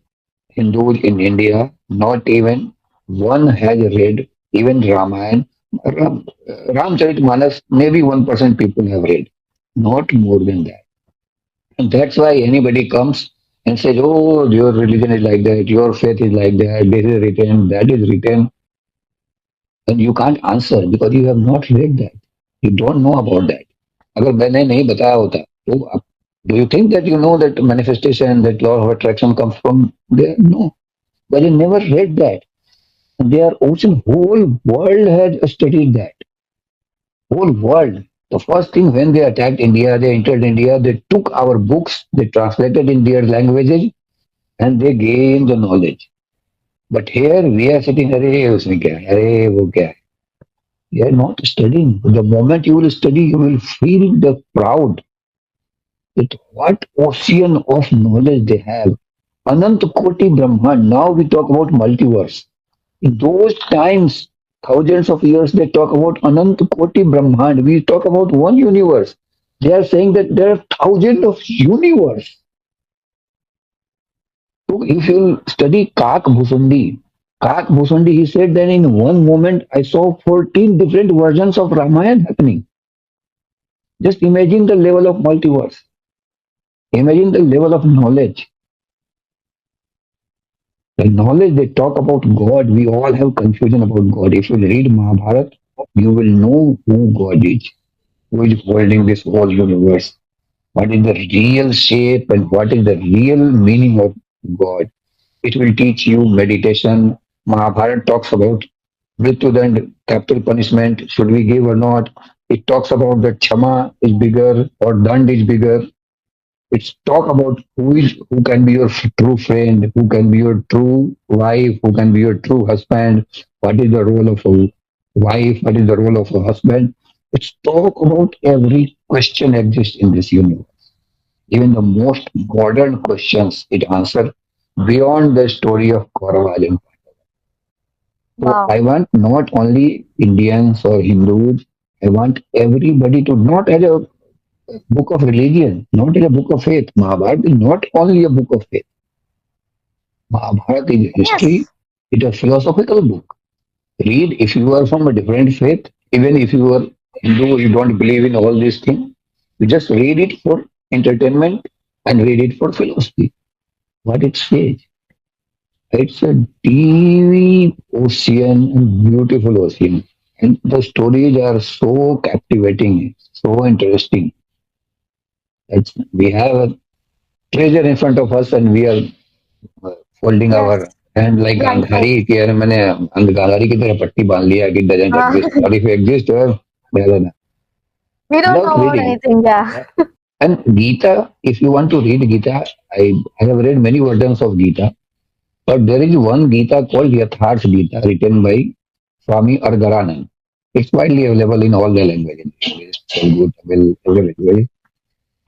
Hindus in India, not even one has read even Ramayana. Ramcharitmanas, maybe 1% people have read, not more than that. And that's why anybody comes and says, oh, your religion is like that, your faith is like that, this is written, that is written, and you can't answer because you have not read that. You don't know about that. अगर मैंने नहीं बताया होता तो do you think that you know that manifestation, that law of attraction comes from there? No, but you never read that. Their ocean whole world has studied that. Whole world. The first thing when they attacked India, they entered India, they took our books, they translated in their languages, and they gained the knowledge. But here we are sitting, अरे उसमें क्या है, अरे वो क्या है. You are not studying. The moment you will study, you will feel the proud that what ocean of knowledge they have. Anant Koti Brahman. Now we talk about multiverse. In those times, thousands of years, they talk about Anant Koti Brahman. We talk about one universe. They are saying that there are thousands of universe. So if you study Kak Bhusundi, he said that in one moment I saw 14 different versions of Ramayana happening. Just imagine the level of multiverse. Imagine the level of knowledge. The knowledge they talk about God, we all have confusion about God. If you read Mahabharata, you will know who God is, who is holding this whole universe, what is the real shape and what is the real meaning of God. It will teach you meditation. Mahabharata talks about Mrityudand, capital punishment, should we give or not? It talks about that Chama is bigger or Dand is bigger. It's talk about who can be your true friend, who can be your true wife, who can be your true husband. What is the role of a wife? What is the role of a husband? It's talk about every question exists in this universe. Even the most modern questions it answer beyond the story of Kaurava and. So Wow. I want not only Indians or Hindus, I want everybody to not as a book of religion, not as a book of faith. Mahabharata is not only a book of faith. Mahabharata is history. Yes. It's a philosophical book. Read if you are from a different faith, even if you are Hindu, you don't believe in all these things. You just read it for entertainment and read it for philosophy. What it says. It's a deep ocean and beautiful ocean. And the stories are so captivating, so interesting. We have a treasure in front of us and we are folding Yes. our hand like Right. Right. Gandhari कि यार मैंने गांधारी की तरह पट्टी बांध लिया कि doesn't Uh, exist or if it exists well, we don't love know about reading. anything. Yeah. Yeah. And Gita, if you want to read Gita, I have read many versions of Gita, but there is one Gita called Yatharth Gita written by Swami Ardharanand. It's widely available in all the languages, English, Telugu, Tamil, every language.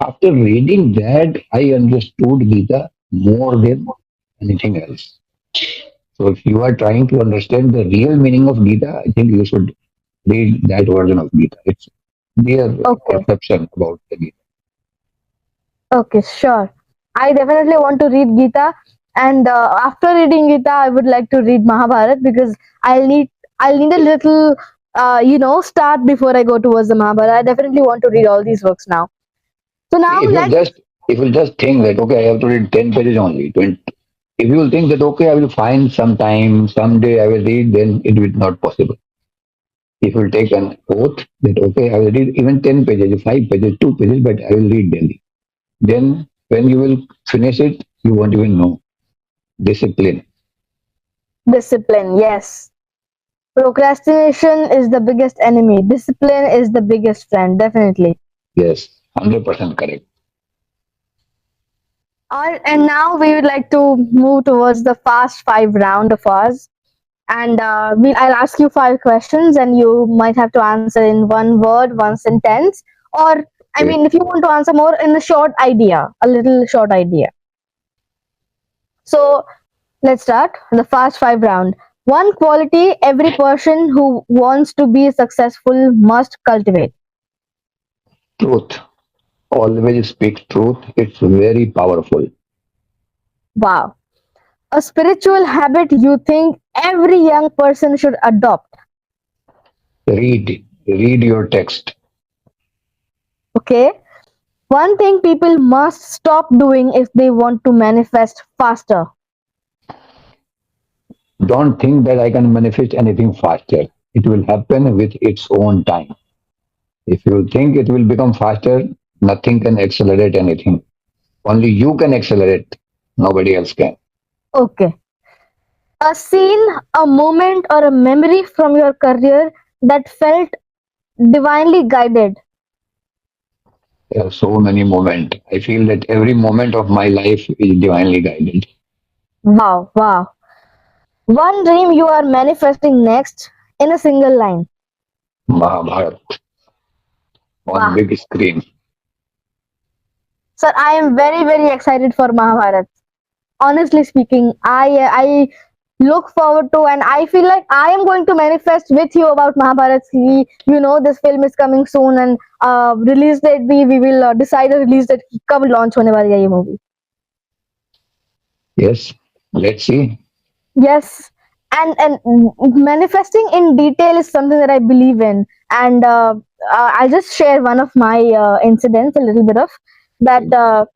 After reading that, I understood Gita more than anything else. So if you are trying to understand the real meaning of Gita, I think you should read that version of Gita. It's their Okay. perception about the Gita. Okay. Sure. I definitely want to read Gita, and after reading Gita, I would like to read Mahabharat because I'll need I'll need a little start before I go towards the Mahabharat. I definitely want to read all these books now. So See, now let's. if you just think that okay, I have to read 10 pages only, 20, if you will think that okay, I will find some time, someday I will read, then it will not possible. If you will take an oath that okay, I will read even 10 pages, 5 pages, 2 pages, but I will read daily. Then when you will finish it, you won't even know. Discipline. Discipline, yes. Procrastination is the biggest enemy. Discipline is the biggest friend, definitely. Yes, 100% correct. And now we would like to move towards the fast five round of ours. And I'll ask you five questions, and you might have to answer in one word, one sentence, or I Okay. mean, if you want to answer more in a short idea, a little short idea. So let's start the fast five round. One quality every person who wants to be successful must cultivate. Truth. Always speak truth. It's very powerful. Wow. A spiritual habit you think every young person should adopt. Read. Read your text. Okay. One thing people must stop doing if they want to manifest faster. Don't think that I can manifest anything faster. It will happen with its own time. If you think it will become faster, nothing can accelerate anything. Only you can accelerate. Nobody else can. Okay. A scene, a moment, or a memory from your career that felt divinely guided. There are so many moments. I feel that every moment of my life is divinely guided. Wow, wow. One dream you are manifesting next in a single line. Mahabharat on Wow. big screen. Sir, I am very, very excited for Mahabharat. Honestly speaking, I look forward to, and I feel like I am going to manifest with you about Mahabharat. This film is coming soon, and release date we will decide a release date कब launch होने वाली है ये movie. Yes, let's see. Yes, and manifesting in detail is something that I believe in, and I'll just share one of my incidents, a little bit of that.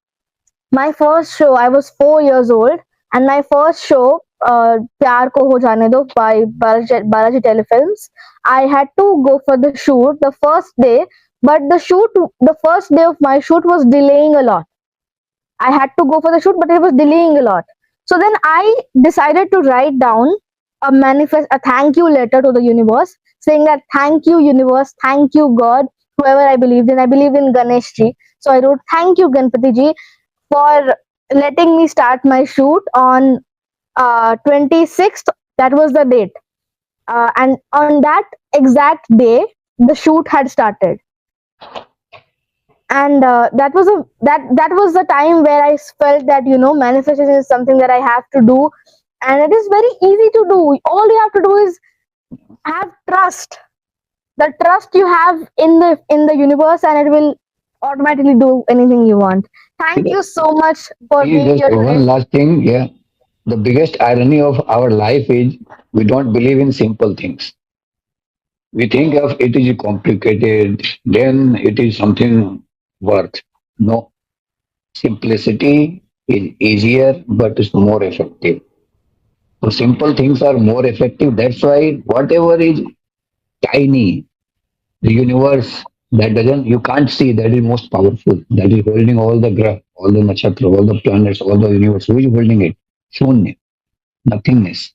My first show, I was 4 years old, and my first show, प्यार को हो जाने दो by Balaji Telefilms. I had to go for the shoot the first day, but the first day of my shoot was delaying a lot. I had to go for the shoot, but it was delaying a lot. So then I decided to write down a thank you letter to the universe, saying that thank you universe, thank you God, whoever I believed in. I believed in Ganesh ji, so I wrote thank you Ganpati ji for letting me start my shoot on 26th. That was the date, and on that exact day the shoot had started. And that was the time where I felt that manifestation is something that I have to do, and it is very easy to do. All you have to do is have trust, the trust you have in the universe, and it will automatically do anything you want. Thank you so much for See, being just here today. one last thing. Yeah. The biggest irony of our life is we don't believe in simple things. We think of it is complicated, then it is something worth. No, simplicity is easier, but it's more effective. So simple things are more effective. That's why whatever is tiny, the universe that doesn't you can't see that is most powerful. That is holding all the graph, all the nakshatra, all the planets, all the universe. Who is holding it? Shunya, nothingness.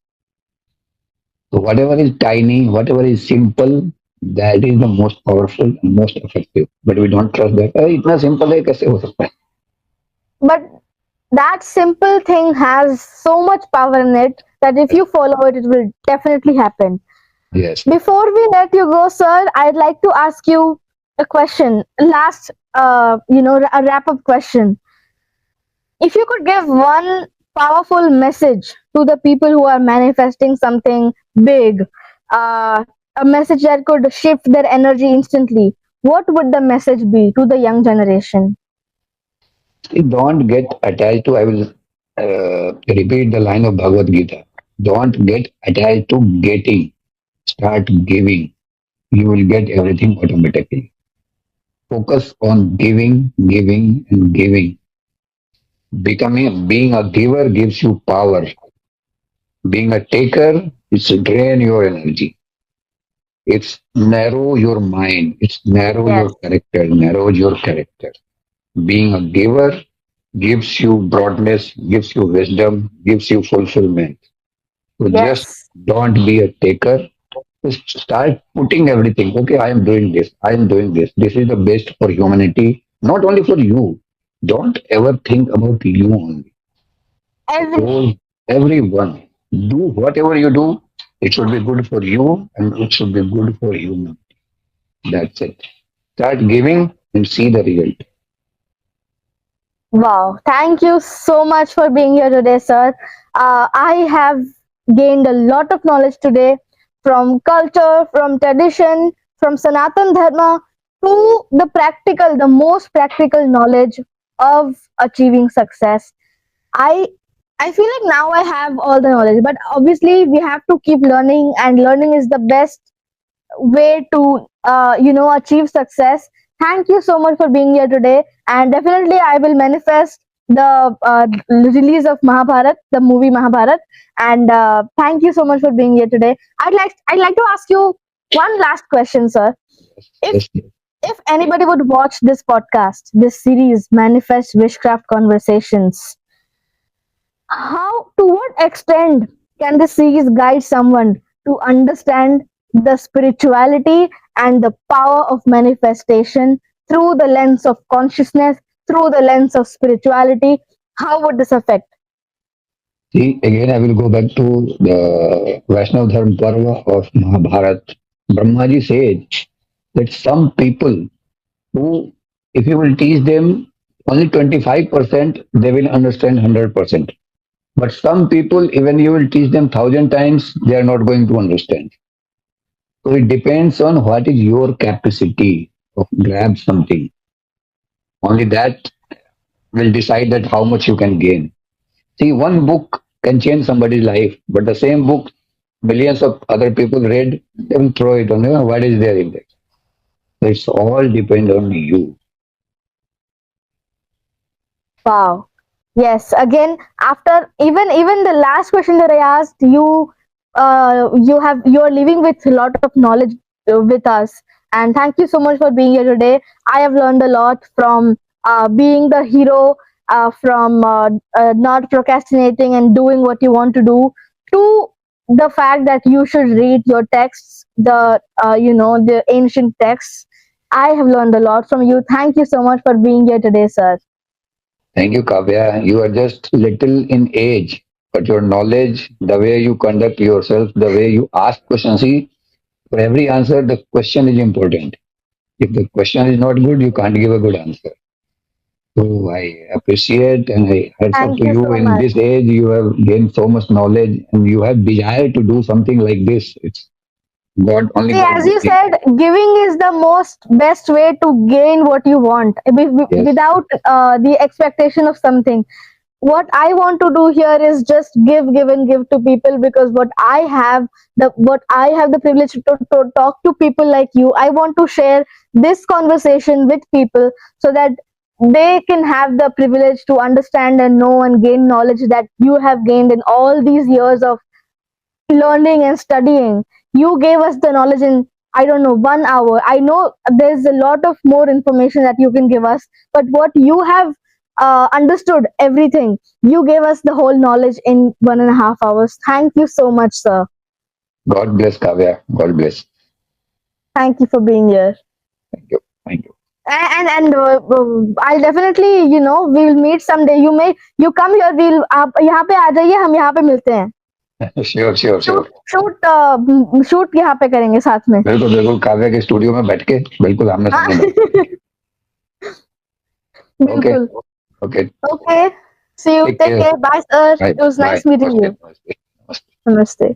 So whatever is tiny, whatever is simple, that is the most powerful and most effective. But we don't trust that. अरे इतना simple है कैसे हो सकता है? But that simple thing has so much power in it that if you follow it, it will definitely happen. Yes. Before we let you go, sir, I'd like to ask you a question. Last, a wrap up question. If you could give one powerful message to the people who are manifesting something big, a message that could shift their energy instantly, what would the message be to the young generation? See, don't get attached to. I will repeat the line of Bhagavad Gita. Don't get attached to getting. Start giving. You will get everything automatically. Focus on giving, giving, and giving. Being a giver gives you power. Being a taker, it's drain your energy. It's narrow your mind. It's narrow Yes. your character. Narrows your character. Being a giver gives you broadness, gives you wisdom, gives you fulfillment. So just Yes. don't be a taker. Just start putting everything. Okay, I am doing this. I am doing this. This is the best for humanity, not only for you. Don't ever think about you only. The Everyone. whole, everyone. Do whatever you do. It should be good for you and it should be good for human. That's it. Start giving and see the result. Wow, thank you so much for being here today, sir. I have gained a lot of knowledge today from culture, from tradition, from Sanatan Dharma to the most practical knowledge of achieving success. I I feel like now I have all the knowledge, but obviously we have to keep learning, and learning is the best way to achieve success. Thank you so much for being here today, and definitely I will manifest the release of Mahabharat, the movie Mahabharat. And thank you so much for being here today. I'd like to ask you one last question, sir. if Yes, yes. if anybody would watch this podcast, this series, Manifest Wishcraft Conversations, how, to what extent can the series guide someone to understand the spirituality and the power of manifestation through the lens of consciousness, through the lens of spirituality? How would this affect? See, again, I will go back to the Vaishnav Dharma Parva of Mahabharat. Brahmaji said that some people who, if you will teach them only 25%, they will understand 100%. But some people, even you will teach them 1,000 times, they are not going to understand. So it depends on what is your capacity of grab something. Only that will decide that how much you can gain. See, one book can change somebody's life, but the same book millions of other people read, they will throw it on you. What is there in that? So it's all depend on you. Wow. Yes. Again, after even the last question that I asked you, you're living with a lot of knowledge with us, and thank you so much for being here today. I have learned a lot from being the hero, from not procrastinating and doing what you want to do, to the fact that you should read your texts, the ancient texts. I have learned a lot from you. Thank you so much for being here today, sir. Thank you, Kavya. You are just little in age, but your knowledge, the way you conduct yourself, the way you ask questions, see, for every answer, the question is important. If the question is not good, you can't give a good answer. So I appreciate and I heads up Thank to you you. so In much. this age, you have gained so much knowledge and you have desire to do something like this. It's God, only See, God as you can. said, giving is the most best way to gain what you want Yes, without the expectation of something. What I want to do here is just give and give to people, because what I have the privilege to talk to people like you. I want to share this conversation with people so that they can have the privilege to understand and know and gain knowledge that you have gained in all these years of learning and studying. You gave us the knowledge in, I don't know, 1 hour. I know there's a lot of more information that you can give us, but what you have understood everything. You gave us the whole knowledge in 1.5 hours. Thank you so much, sir. God bless Kavya. God bless. Thank you for being here. Thank you. Thank you. I'll definitely, we'll meet someday. You come here. We'll आप यहाँ पे आ जाइए. हम यहाँ पे मिलते हैं. Sure sure shoot sure shoot shoot यहाँ पे करेंगे साथ में. बिल्कुल बिल्कुल काव्या के स्टूडियो में बैठ के बिल्कुल आमने हाँ. सामने बैठ ओके बिल्कुल. Okay Okay. See you. Take Take care care. Bye, sir. Bye It was bye nice meeting नमस्ते you. नमस्ते नमस्ते Namaste.